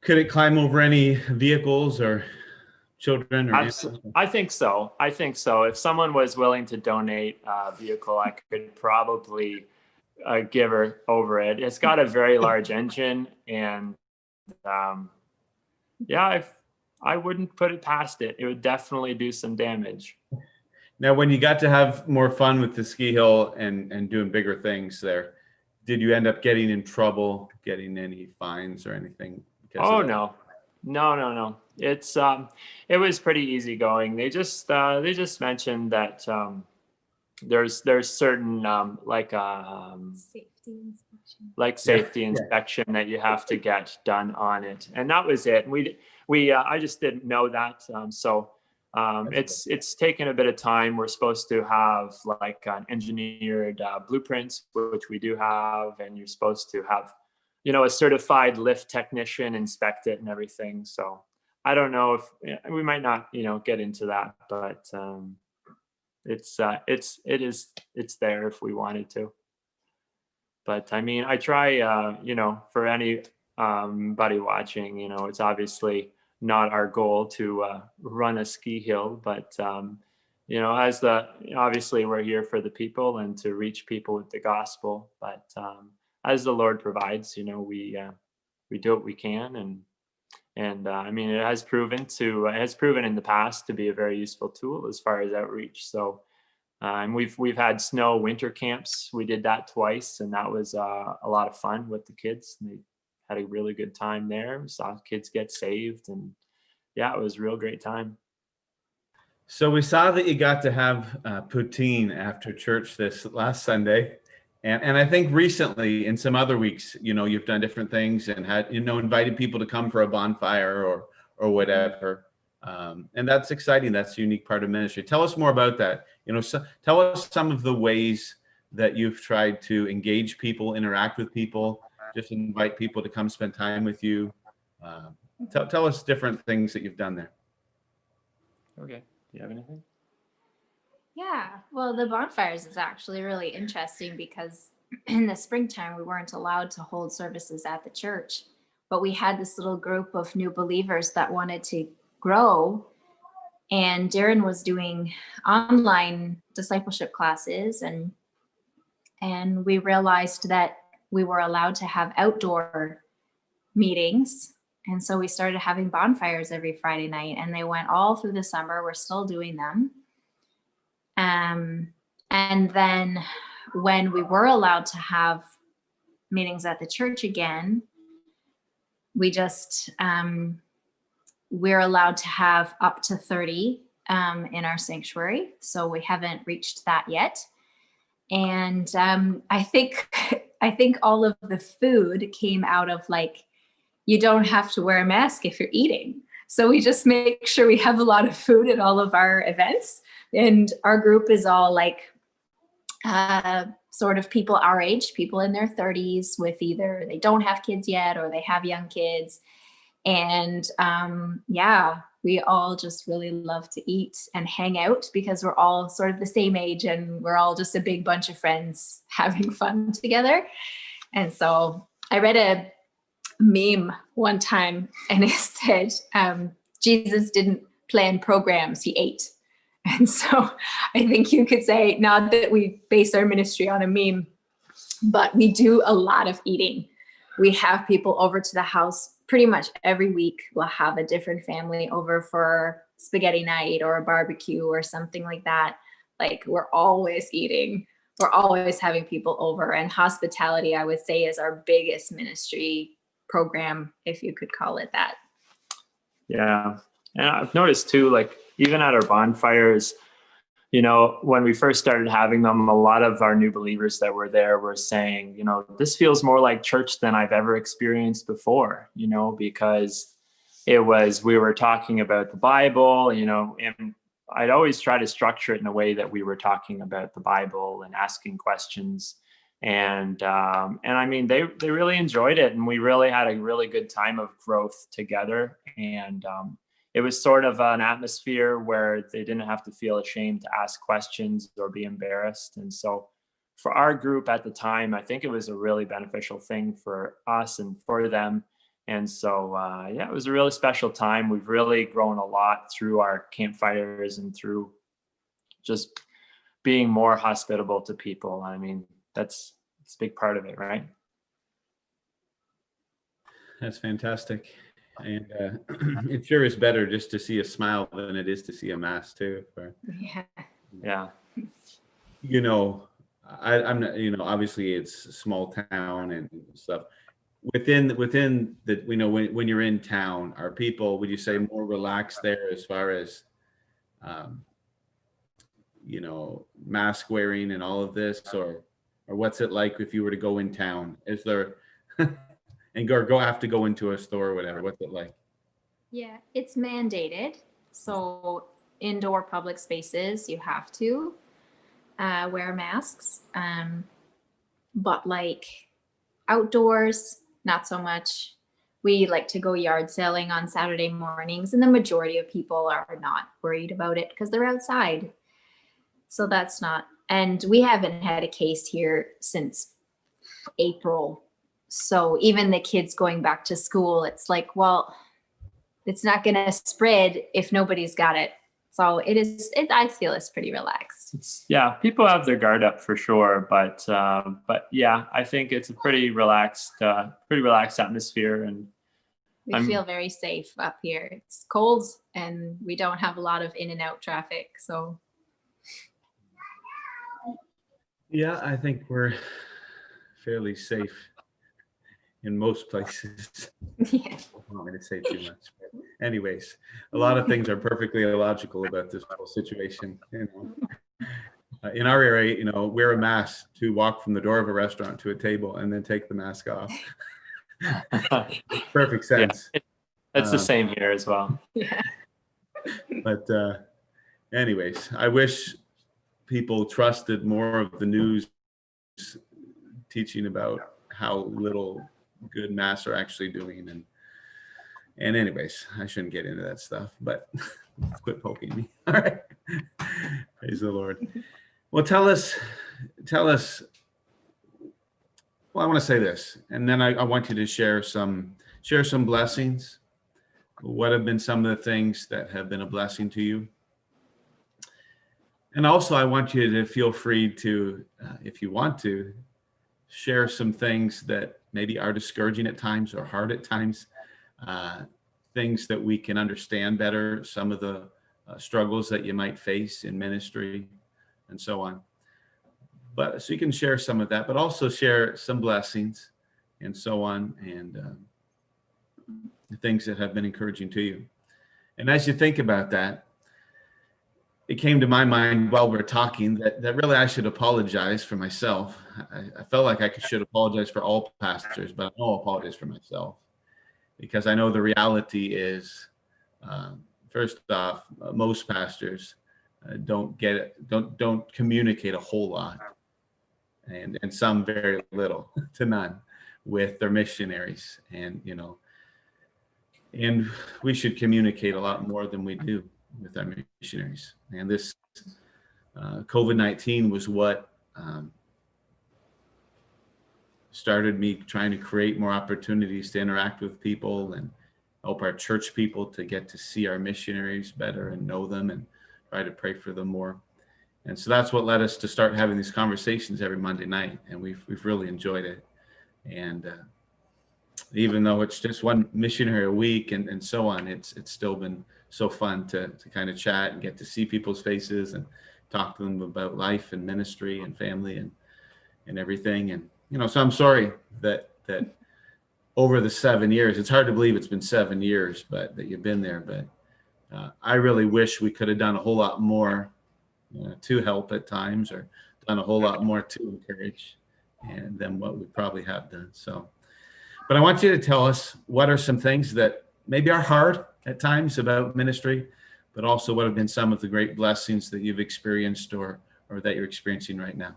Could it climb over any vehicles or children? Or I think so. If someone was willing to donate a vehicle, I could probably giver over it. It's got a very large engine, and yeah, I wouldn't put it past it. It would definitely do some damage. Now, when you got to have more fun with the ski hill and doing bigger things there, did you end up getting in trouble, getting any fines or anything? Oh, no. It's it was pretty easygoing. They just mentioned that there's certain Safety inspection. safety inspection that you have to get done on it, and that was it. I just didn't know that, so it's taken a bit of time. We're supposed to have like an engineered blueprints, which we do have, and you're supposed to have, a certified lift technician inspect it and everything. So I don't know if we might not, get into that, but it's there if we wanted to. But I mean, I try, for anybody watching, it's obviously not our goal to run a ski hill, but obviously we're here for the people and to reach people with the gospel. But as the Lord provides, we do what we can, and I mean, it has proven in the past to be a very useful tool as far as outreach. So we've had snow winter camps. We did that twice, and that was a lot of fun with the kids. They had a really good time there. We saw kids get saved, and yeah, it was a real great time. So we saw that you got to have poutine after church this last Sunday. And I think recently in some other weeks, you've done different things and had, invited people to come for a bonfire or whatever. And that's exciting. That's a unique part of ministry. Tell us more about that. Tell us some of the ways that you've tried to engage people, interact with people, just invite people to come spend time with you. Tell us different things that you've done there. Okay. Do you have anything? Yeah, well, the bonfires is actually really interesting because in the springtime, we weren't allowed to hold services at the church, but we had this little group of new believers that wanted to grow. And Darren was doing online discipleship classes, and we realized that we were allowed to have outdoor meetings. And so we started having bonfires every Friday night, and they went all through the summer. We're still doing them. And then when we were allowed to have meetings at the church again, we just, we're allowed to have up to 30 in our sanctuary. So we haven't reached that yet. And I think all of the food came out of you don't have to wear a mask if you're eating. So we just make sure we have a lot of food at all of our events. And our group is all sort of people our age, people in their 30s with either they don't have kids yet or they have young kids. And we all just really love to eat and hang out because we're all sort of the same age and we're all just a big bunch of friends having fun together. And so I read a meme one time and it said, Jesus didn't plan programs, he ate. And so I think you could say, not that we base our ministry on a meme, but we do a lot of eating. We have people over to the house pretty much every week. We'll have a different family over for spaghetti night or a barbecue or something like that. We're always eating. We're always having people over. And hospitality, I would say, is our biggest ministry program, if you could call it that. Yeah. And I've noticed too, even at our bonfires, when we first started having them, a lot of our new believers that were there were saying, this feels more like church than I've ever experienced before, because we were talking about the Bible, and I'd always try to structure it in a way that we were talking about the Bible and asking questions. And I mean, they really enjoyed it, and we really had a really good time of growth together. And it was sort of an atmosphere where they didn't have to feel ashamed to ask questions or be embarrassed. And so for our group at the time, I think it was a really beneficial thing for us and for them. And so, it was a really special time. We've really grown a lot through our campfires and through just being more hospitable to people. I mean, it's it's a big part of it, right? That's fantastic. And it sure is better just to see a smile than it is to see a mask too. Yeah. Yeah. You know, I'm not, you know, obviously it's a small town and stuff. Within the, you know, when you're in town, are people, would you say, more relaxed there as far as, you know, mask wearing and all of this, or what's it like if you were to go in town? Is there, and go have to go into a store or whatever, what's it like? Yeah, it's mandated. So indoor public spaces, you have to wear masks. But like outdoors, not so much. We like to go yard selling on Saturday mornings, and the majority of people are not worried about it because they're outside. So that's not, and we haven't had a case here since April. So even the kids going back to school, it's like, well, it's not going to spread if nobody's got it. So I feel it's pretty relaxed. Yeah, people have their guard up for sure, but yeah, I think it's a pretty relaxed atmosphere, and We feel very safe up here. It's cold and we don't have a lot of in and out traffic. So Yeah, I think we're fairly safe in most places. yeah. I don't want me to say too much. But anyways, a lot of things are perfectly illogical about this whole situation. You know, in our area, you know, wear a mask to walk from the door of a restaurant to a table and then take the mask off. Perfect sense. Yeah, it's the same here as well. Yeah. But anyways, I wish people trusted more of the news teaching about how little good masks are actually doing. And anyways, I shouldn't get into that stuff, but quit poking me. All right. Praise the Lord. Well, tell us, well, I want to say this, and then I want you to share some blessings. What have been some of the things that have been a blessing to you? And also, I want you to feel free to, if you want to, share some things that maybe are discouraging at times or hard at times, things that we can understand better, some of the struggles that you might face in ministry and so on. But so you can share some of that, but also share some blessings and so on, and the things that have been encouraging to you. And as you think about that, it came to my mind while we were talking that really I should apologize for myself. I felt like I should apologize for all pastors, but I know I'll apologize for myself, because I know the reality is, first off, most pastors don't get it, don't communicate a whole lot, and some very little to none with their missionaries, and you know, and we should communicate a lot more than we do with our missionaries. And this COVID-19 was what started me trying to create more opportunities to interact with people and help our church people to get to see our missionaries better and know them and try to pray for them more. And so that's what led us to start having these conversations every Monday night, and we've really enjoyed it. And even though it's just one missionary a week and so on, it's still been so fun to kind of chat and get to see people's faces and talk to them about life and ministry and family and everything. And you know, so I'm sorry that over the 7 years, it's hard to believe it's been 7 years, but that you've been there. But I really wish we could have done a whole lot more to help at times, or done a whole lot more to encourage, and than what we probably have done. So, but I want you to tell us, what are some things that maybe are hard at times about ministry, but also what have been some of the great blessings that you've experienced or that you're experiencing right now?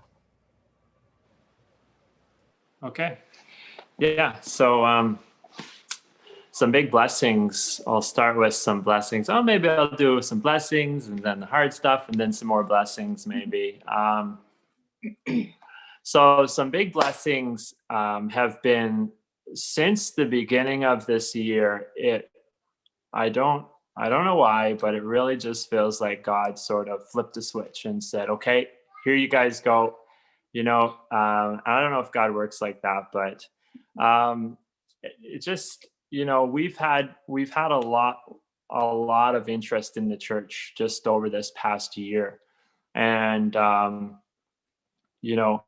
Okay. Yeah. So some big blessings. I'll start with some blessings. Oh, maybe I'll do some blessings and then the hard stuff and then some more blessings maybe. So some big blessings have been since the beginning of this year. I don't know why, but it really just feels like God sort of flipped a switch and said, okay, here you guys go. I don't know if God works like that, but it just, we've had a lot of interest in the church just over this past year. And, you know,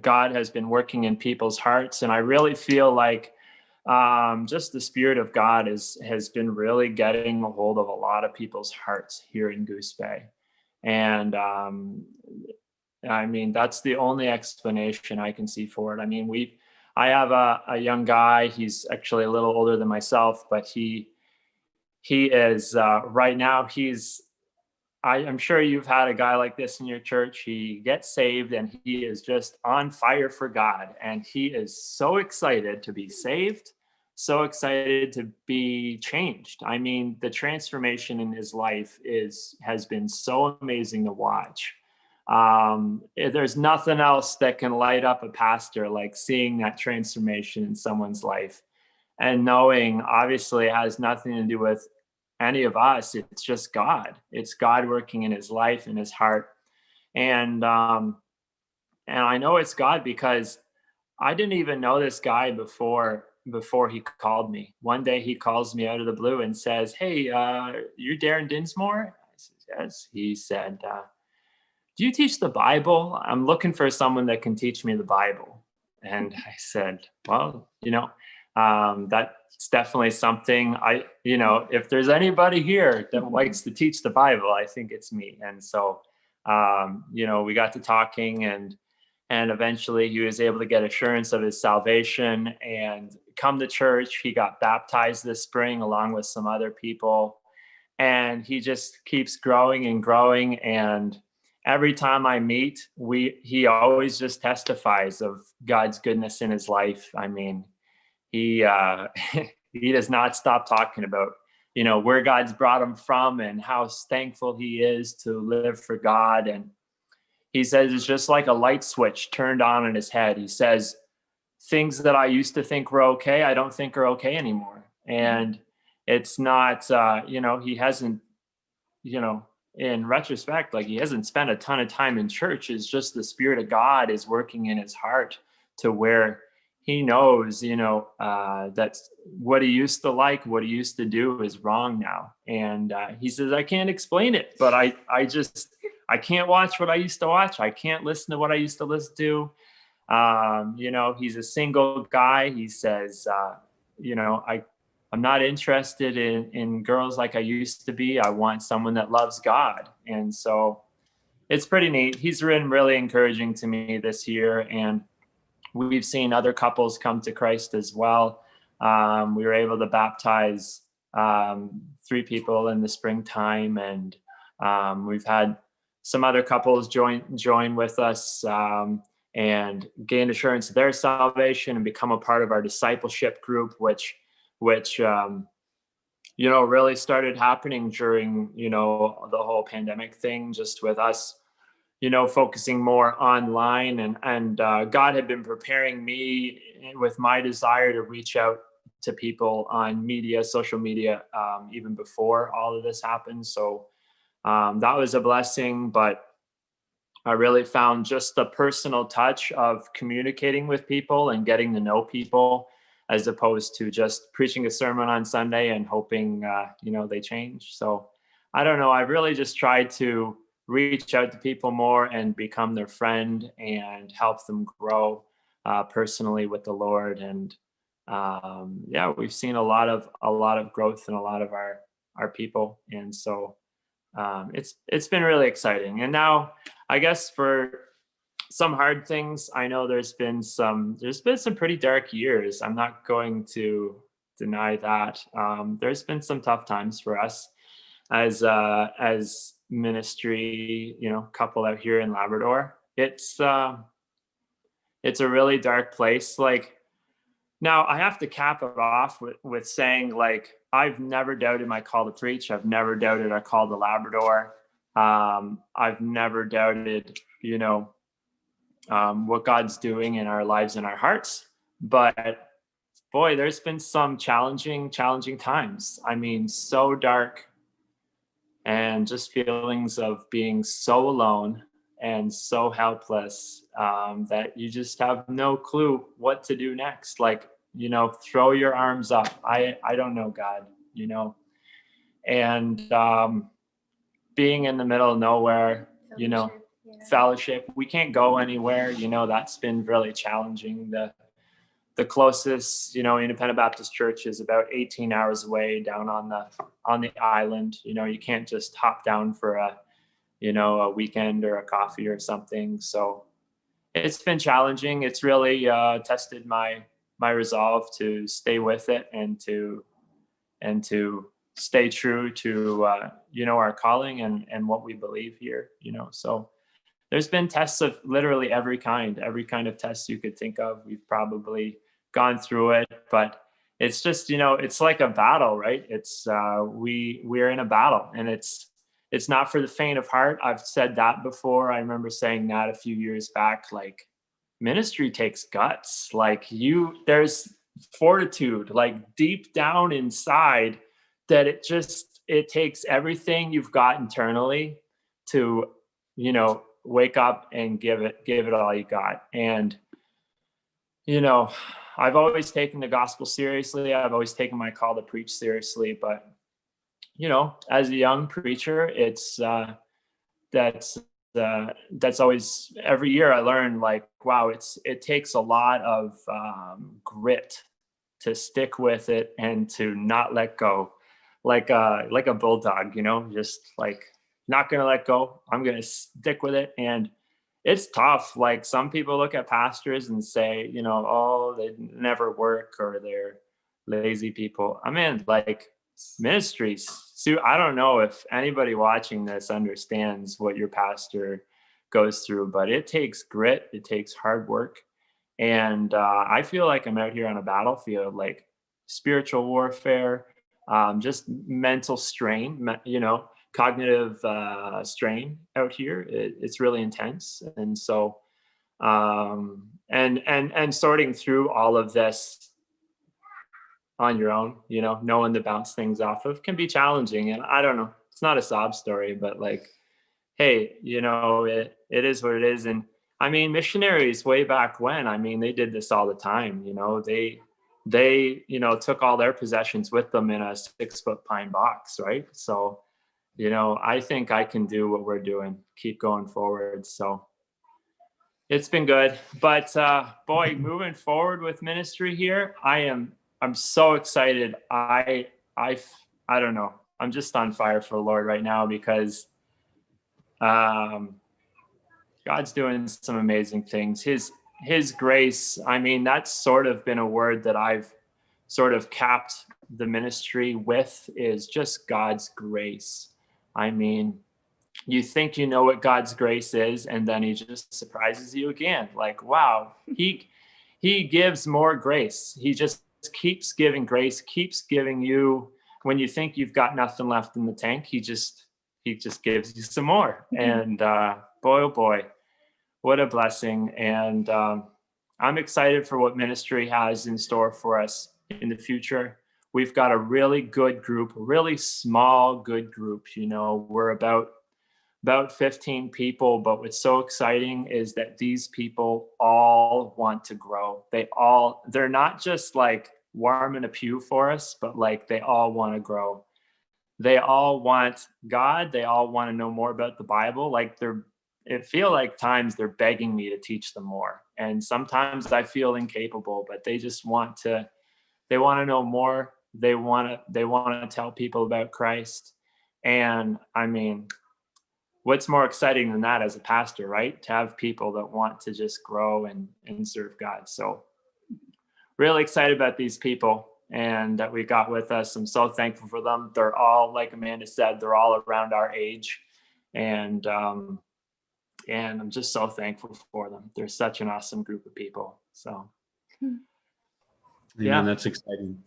God has been working in people's hearts. And I really feel like just the Spirit of God has been really getting a hold of a lot of people's hearts here in Goose Bay. And I mean, that's the only explanation I can see for it. I mean, I have a young guy. He's actually a little older than myself, but he is right now. I'm sure you've had a guy like this in your church. He gets saved and he is just on fire for God. And he is so excited to be saved, so excited to be changed. I mean, the transformation in his life has been so amazing to watch. There's nothing else that can light up a pastor like seeing that transformation in someone's life, and knowing obviously it has nothing to do with any of us. It's just God. It's God working in his life, in his heart. And I know it's God because I didn't even know this guy before he called me. One day he calls me out of the blue and says, "Hey, you're Darren Dinsmore?" I said, "Yes." He said, "Do you teach the Bible? I'm looking for someone that can teach me the Bible." And I said, "Well, that's definitely something if there's anybody here that likes to teach the Bible, I think it's me." And so, we got to talking, and eventually he was able to get assurance of his salvation and come to church. He got baptized this spring along with some other people, and he just keeps growing and growing. And every time I meet, he always just testifies of God's goodness in his life. I mean, he does not stop talking about, where God's brought him from and how thankful he is to live for God. And he says it's just like a light switch turned on in his head. He says, things that I used to think were okay, I don't think are okay anymore. And it's not, he hasn't, in retrospect, like he hasn't spent a ton of time in church. It's just the Spirit of God is working in his heart to where he knows, that's what he used to like, what he used to do is wrong now. And he says, I can't explain it, but I can't watch what I used to watch. I can't listen to what I used to listen to. He's a single guy. He says, I'm not interested in girls like I used to be. I want someone that loves God. And so it's pretty neat. He's been really encouraging to me this year. And we've seen other couples come to Christ as well. We were able to baptize 3 people in the springtime, and we've had some other couples join with us and gain assurance of their salvation and become a part of our discipleship group, which really started happening during the whole pandemic thing, just with us focusing more online, and God had been preparing me with my desire to reach out to people on social media, even before all of this happened. So that was a blessing, but I really found just the personal touch of communicating with people and getting to know people, as opposed to just preaching a sermon on Sunday and hoping, they change. So I don't know. I really just tried to reach out to people more and become their friend and help them grow personally with the Lord. And we've seen a lot of growth in a lot of our people. And so it's been really exciting. And now I guess for some hard things, I know there's been some pretty dark years. I'm not going to deny that. There's been some tough times for us as ministry, couple out here in Labrador. It's a really dark place. Like, now I have to cap it off with saying, like, I've never doubted my call to preach. I've never doubted our call to Labrador. I've never doubted, what God's doing in our lives and our hearts. But boy, there's been some challenging times. I mean, so dark, and just feelings of being so alone and so helpless, that you just have no clue what to do next. Like, you know, throw your arms up. I don't know, God, you know, and being in the middle of nowhere, you know, fellowship, we can't go anywhere, you know, that's been really challenging. The closest, you know, independent Baptist church is about 18 hours away down on the island. You know, you can't just hop down for a weekend or a coffee or something. So it's been challenging. It's really tested my resolve to stay with it and to stay true to our calling and what we believe here, you know. So there's been tests of literally every kind of test you could think of. We've probably gone through it, but it's just, you know, it's like a battle, right? It's we're in a battle, and it's not for the faint of heart. I've said that before. I remember saying that a few years back. Like, ministry takes guts. Like, there's fortitude, like deep down inside, that it takes everything you've got internally to, you know, wake up and give it all you got. And, you know, I've always taken the gospel seriously. I've always taken my call to preach seriously. But, you know, as a young preacher, it's that's always, every year I learn, like, wow, it takes a lot of grit to stick with it and to not let go, like a bulldog, you know, just like, not going to let go. I'm going to stick with it. And it's tough. Like, some people look at pastors and say, you know, oh, they never work, or they're lazy people. I mean, like, ministries. Sue, I don't know if anybody watching this understands what your pastor goes through, but it takes grit. It takes hard work. And I feel like I'm out here on a battlefield, like spiritual warfare, just mental strain, you know, cognitive strain out here. It's really intense. And so, and sorting through all of this on your own, you know, knowing to bounce things off of can be challenging. And I don't know, it's not a sob story, but like, hey, you know, it is what it is. And I mean, missionaries way back when, I mean, they did this all the time, you know, they, you know, took all their possessions with them in a 6-foot pine box, right? So, you know, I think I can do what we're doing, keep going forward. So it's been good. But boy, moving forward with ministry here, I'm so excited. I don't know. I'm just on fire for the Lord right now, because God's doing some amazing things. His grace, I mean, that's sort of been a word that I've sort of capped the ministry with, is just God's grace. I mean, you think you know what God's grace is, and then he just surprises you again. Like, wow, he gives more grace. He just keeps giving grace, keeps giving you, when you think you've got nothing left in the tank, he just gives you some more. And boy, oh boy, what a blessing. And I'm excited for what ministry has in store for us in the future. We've got a really good group, a really small, good group. You know, we're about 15 people, but what's so exciting is that these people all want to grow. They're not just like warming a pew for us, but like, they all want to grow. They all want God. They all want to know more about the Bible. Like, it feel like times they're begging me to teach them more. And sometimes I feel incapable, but they just want to know more. They want to tell people about Christ. And I mean, what's more exciting than that as a pastor, right? To have people that want to just grow and serve God. So really excited about these people and that we got with us. I'm so thankful for them. They're all, like Amanda said, they're all around our age. And I'm just so thankful for them. They're such an awesome group of people. So, yeah, that's exciting.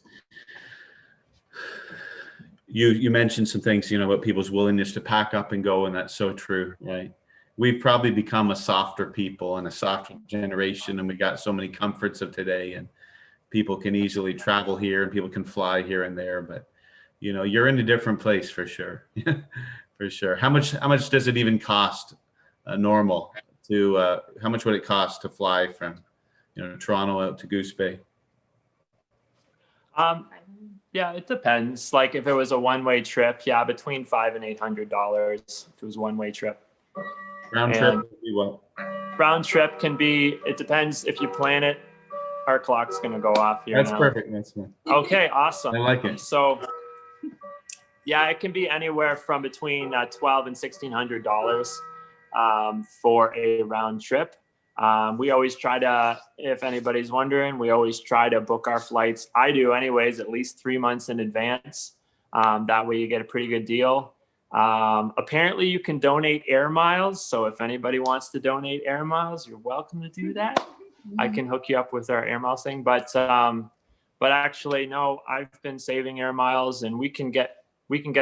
You mentioned some things, you know, about people's willingness to pack up and go, and that's so true, right? We've probably become a softer people and a softer generation, and we got so many comforts of today, and people can easily travel here and people can fly here and there, but you know, you're in a different place for sure. For sure. How much does it even cost normal to how much would it cost to fly from, Toronto out to Goose Bay? Yeah, it depends. Like if it was a one-way trip, yeah, between $500 and $800 if it was one-way trip. Round trip would be what? Round trip can be, it depends if you plan it. Our clock's gonna go off here That's now. perfect. That's fine. Okay, awesome. I like it. So yeah, it can be anywhere from between $1,200 and $1,600 for a round trip. We always try to, if anybody's wondering, we always try to book our flights. I do anyways, at least 3 months in advance. That way you get a pretty good deal. Apparently you can donate air miles. So if anybody wants to donate air miles, you're welcome to do that. I can hook you up with our air miles thing, but actually no, I've been saving air miles, and we can get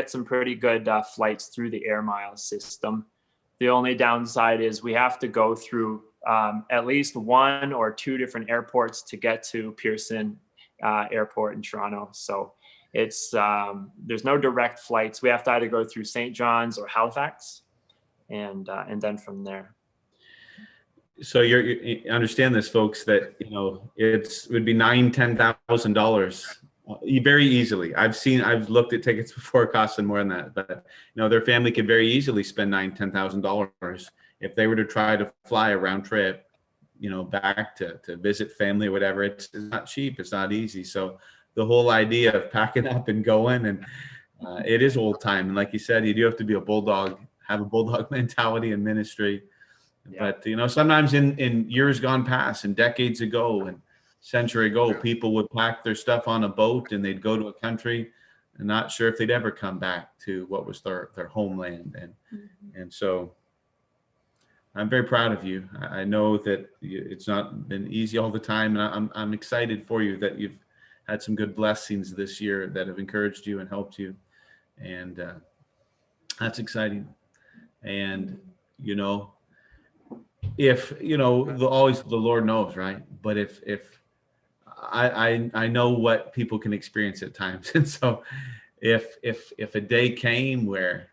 some pretty good flights through the air miles system. The only downside is we have to go through at least 1 or 2 different airports to get to Pearson Airport in Toronto. So it's there's no direct flights. We have to either go through St. John's or Halifax, and then from there. So you understand this, folks, that it would be $9,000-$10,000 very easily. I've looked at tickets before costing more than that, but their family could very easily spend $9,000-$10,000 if they were to try to fly a round trip, back to visit family or whatever. It's not cheap. It's not easy. So the whole idea of packing up and going, and it is old time. And like you said, you do have to be a bulldog, have a bulldog mentality in ministry. Yeah. But, sometimes in years gone past and decades ago and century ago, people would pack their stuff on a boat and they'd go to a country and not sure if they'd ever come back to what was their homeland. And so I'm very proud of you. I know that it's not been easy all the time, and I'm excited for you that you've had some good blessings this year that have encouraged you and helped you. And that's exciting. And, if always the Lord knows, right? But if I know what people can experience at times, and so if a day came where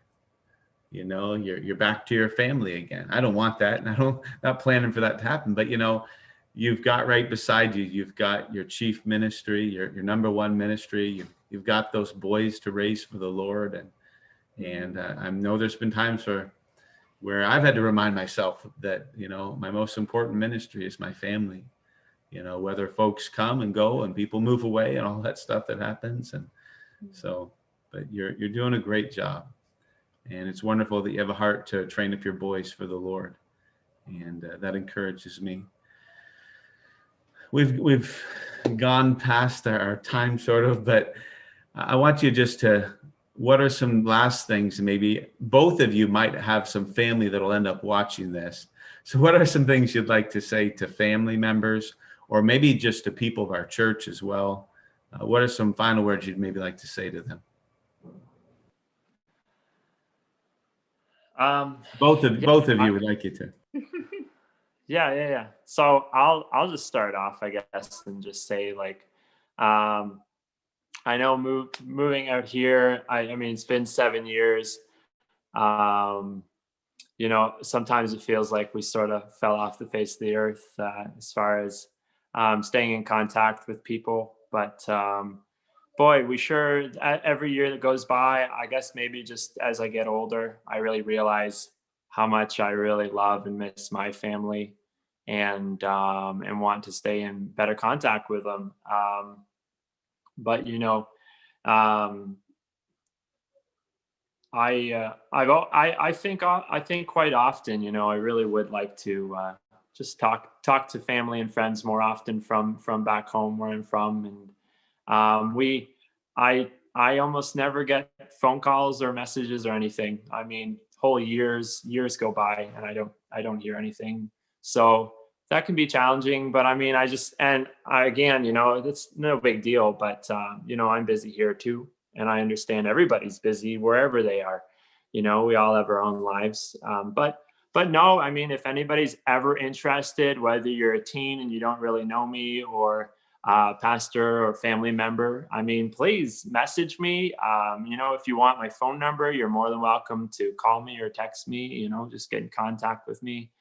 you're back to your family again, I don't want that, and not planning for that to happen. But you've got right beside you've got your chief ministry, your number one ministry. You've got those boys to raise for the Lord, and I know there's been times where I've had to remind myself that, my most important ministry is my family, whether folks come and go and people move away and all that stuff that happens. And so, but you're doing a great job, and it's wonderful that you have a heart to train up your boys for the Lord. And that encourages me. We've gone past our time sort of, but I want you just to, what are some last things? Maybe both of you might have some family that'll end up watching this. So what are some things you'd like to say to family members, or maybe just to people of our church as well? What are some final words you'd maybe like to say to them? Both of you would like you to. Yeah. So I'll just start off, I guess, and just say, like, I know moving out here, I mean, it's been 7 years. Sometimes it feels like we sort of fell off the face of the earth as far as staying in contact with people. But boy, we sure, every year that goes by, I guess maybe just as I get older, I really realize how much I really love and miss my family, and want to stay in better contact with them. But I think quite often, I really would like to just talk to family and friends more often from back home where I'm from. And I almost never get phone calls or messages or anything. I mean, whole years go by and I don't hear anything. So that can be challenging, but I mean, again, it's no big deal, but I'm busy here too. And I understand everybody's busy wherever they are. We all have our own lives. But no, I mean, if anybody's ever interested, whether you're a teen and you don't really know me, or pastor or family member, I mean, please message me. If you want my phone number, you're more than welcome to call me or text me, just get in contact with me.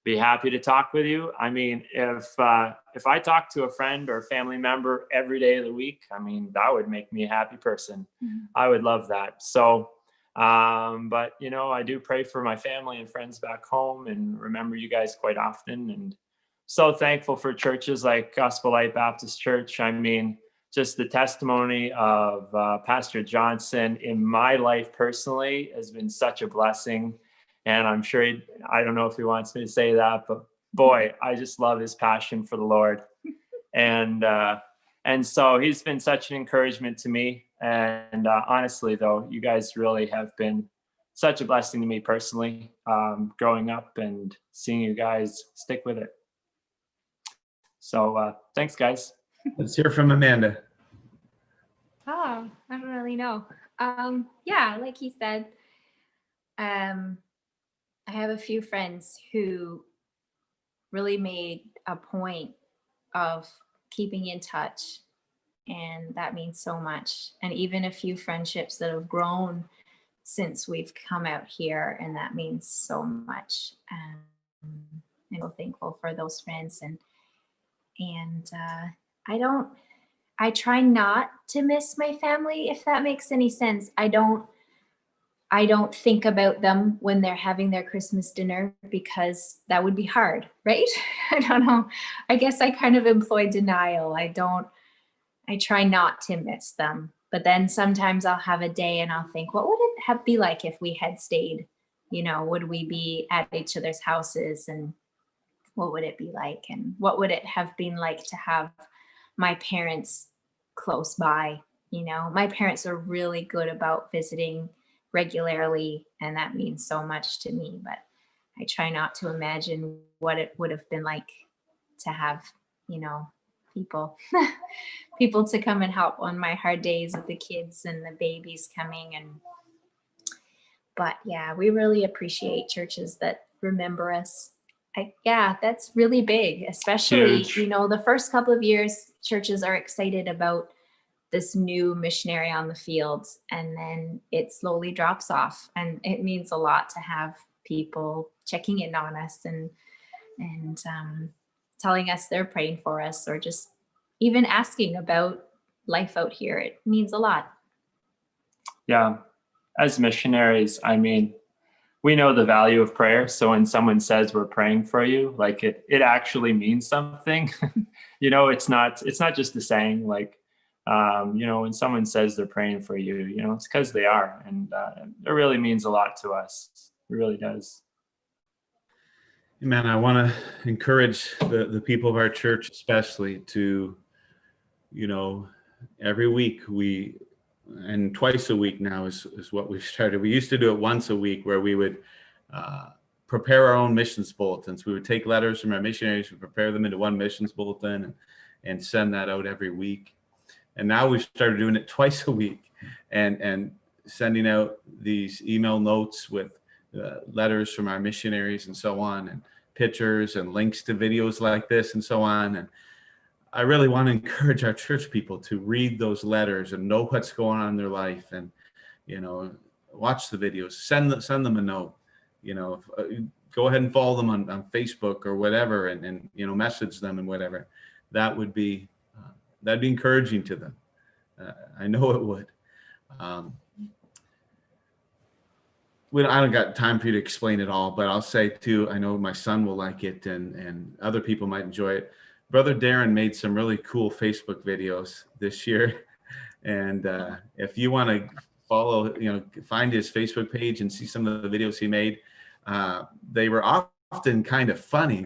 Be happy to talk with you. I mean, if I talk to a friend or family member every day of the week, I mean, that would make me a happy person. Mm-hmm. I would love that. So, but I do pray for my family and friends back home and remember you guys quite often. And so thankful for churches like Gospel Light Baptist Church. I mean, just the testimony of Pastor Johnson in my life personally has been such a blessing. And I'm sure, I don't know if he wants me to say that, but boy, I just love his passion for the Lord. And so he's been such an encouragement to me. And honestly, though, you guys really have been such a blessing to me personally, growing up and seeing you guys stick with it. So thanks, guys. Let's hear from Amanda. Oh, I don't really know. Yeah, like he said, I have a few friends who really made a point of keeping in touch, and that means so much. And even a few friendships that have grown since we've come out here, and that means so much. I'm so thankful for those friends, and I try not to miss my family, if that makes any sense. I don't think about them when they're having their Christmas dinner, because that would be hard, right? I don't know. I guess I kind of employ denial. I try not to miss them. But then sometimes I'll have a day and I'll think, what would it be like if we had stayed? Would we be at each other's houses, and what would it be like? And what would it have been like to have my parents close by? My parents are really good about visiting regularly, and that means so much to me. But I try not to imagine what it would have been like to have, people to come and help on my hard days with the kids and the babies coming. But yeah, we really appreciate churches that remember us. That's really big, especially, Huge. The first couple of years, churches are excited about this new missionary on the fields, and then it slowly drops off. And it means a lot to have people checking in on us and telling us they're praying for us, or just even asking about life out here. It means a lot. Yeah. As missionaries, I mean, we know the value of prayer. So when someone says we're praying for you, like it actually means something. It's not just a saying. Like, when someone says they're praying for you, it's because they are. And it really means a lot to us. It really does. Man, I want to encourage the people of our church, especially, to, every week and twice a week now is what we've started. We used to do it once a week, where we would prepare our own missions bulletins. We would take letters from our missionaries and prepare them into one missions bulletin and send that out every week. And now we've started doing it twice a week and sending out these email notes with letters from our missionaries and so on, and pictures and links to videos like this and so on. And I really want to encourage our church people to read those letters and know what's going on in their life, and, watch the videos, send them a note, go ahead and follow them on Facebook or whatever, and message them and whatever. That would be, that'd be encouraging to them. I know it would. I don't got time for you to explain it all, but I'll say too, I know my son will like it, and other people might enjoy it. Brother Darren made some really cool Facebook videos this year. And if you want to follow, find his Facebook page and see some of the videos he made, they were often kind of funny,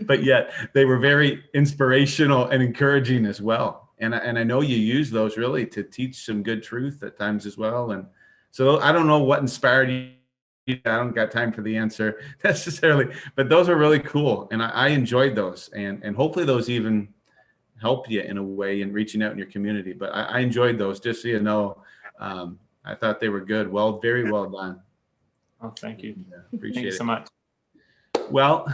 but yet they were very inspirational and encouraging as well. And I know you use those really to teach some good truth at times as well. And so I don't know what inspired you. I don't got time for the answer necessarily, but those are really cool. And I enjoyed those, and hopefully those even help you in a way in reaching out in your community. But I enjoyed those, just so you know. I thought they were good. Very well done. Oh, thank you. Appreciate Thank you it so much. Well,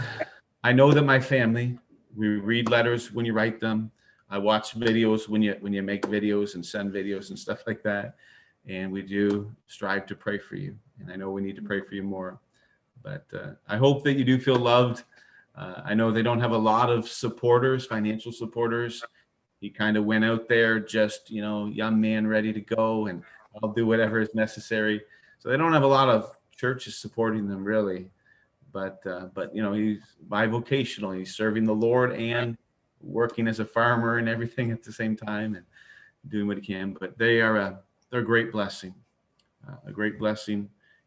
I know that my family, we read letters when you write them. I watch videos when you make videos and send videos and stuff like that. And we do strive to pray for you. And I know we need to pray for you more. But I hope that you do feel loved. I know they don't have a lot of supporters, financial supporters. He kind of went out there just, young man ready to go, and I'll do whatever is necessary. So they don't have a lot of churches supporting them really. But he's bivocational. He's serving the Lord and working as a farmer and everything at the same time and doing what he can. But they're a great blessing,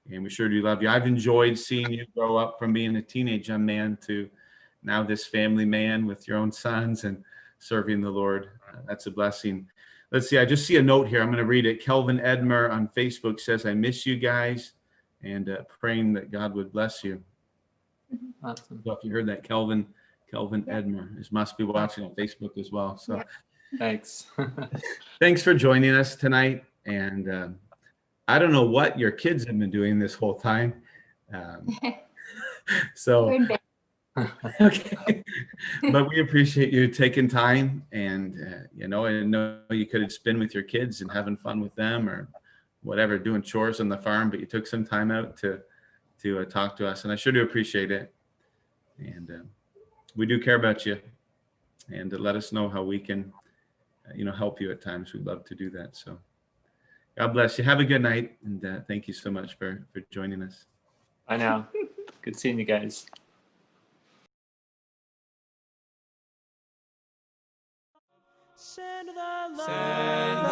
and we sure do love you. I've enjoyed seeing you grow up from being a teenage young man to now this family man with your own sons and serving the Lord. That's a blessing. Let's see. I just see a note here. I'm going to read it. Kelvin Edmer on Facebook says, "I miss you guys," and praying that God would bless you. Awesome. So if you heard that, Kelvin Edmer must be watching on Facebook as well. So Thanks. thanks for joining us tonight. And I don't know what your kids have been doing this whole time. So, okay. But we appreciate you taking time, and I know you could have spent with your kids and having fun with them or whatever, doing chores on the farm, but you took some time out to talk to us, and I sure do appreciate it. And we do care about you, and to let us know how we can, help you at times. We'd love to do that. So God bless you. Have a good night, and thank you so much for joining us. I know. Good seeing you guys. Send the light.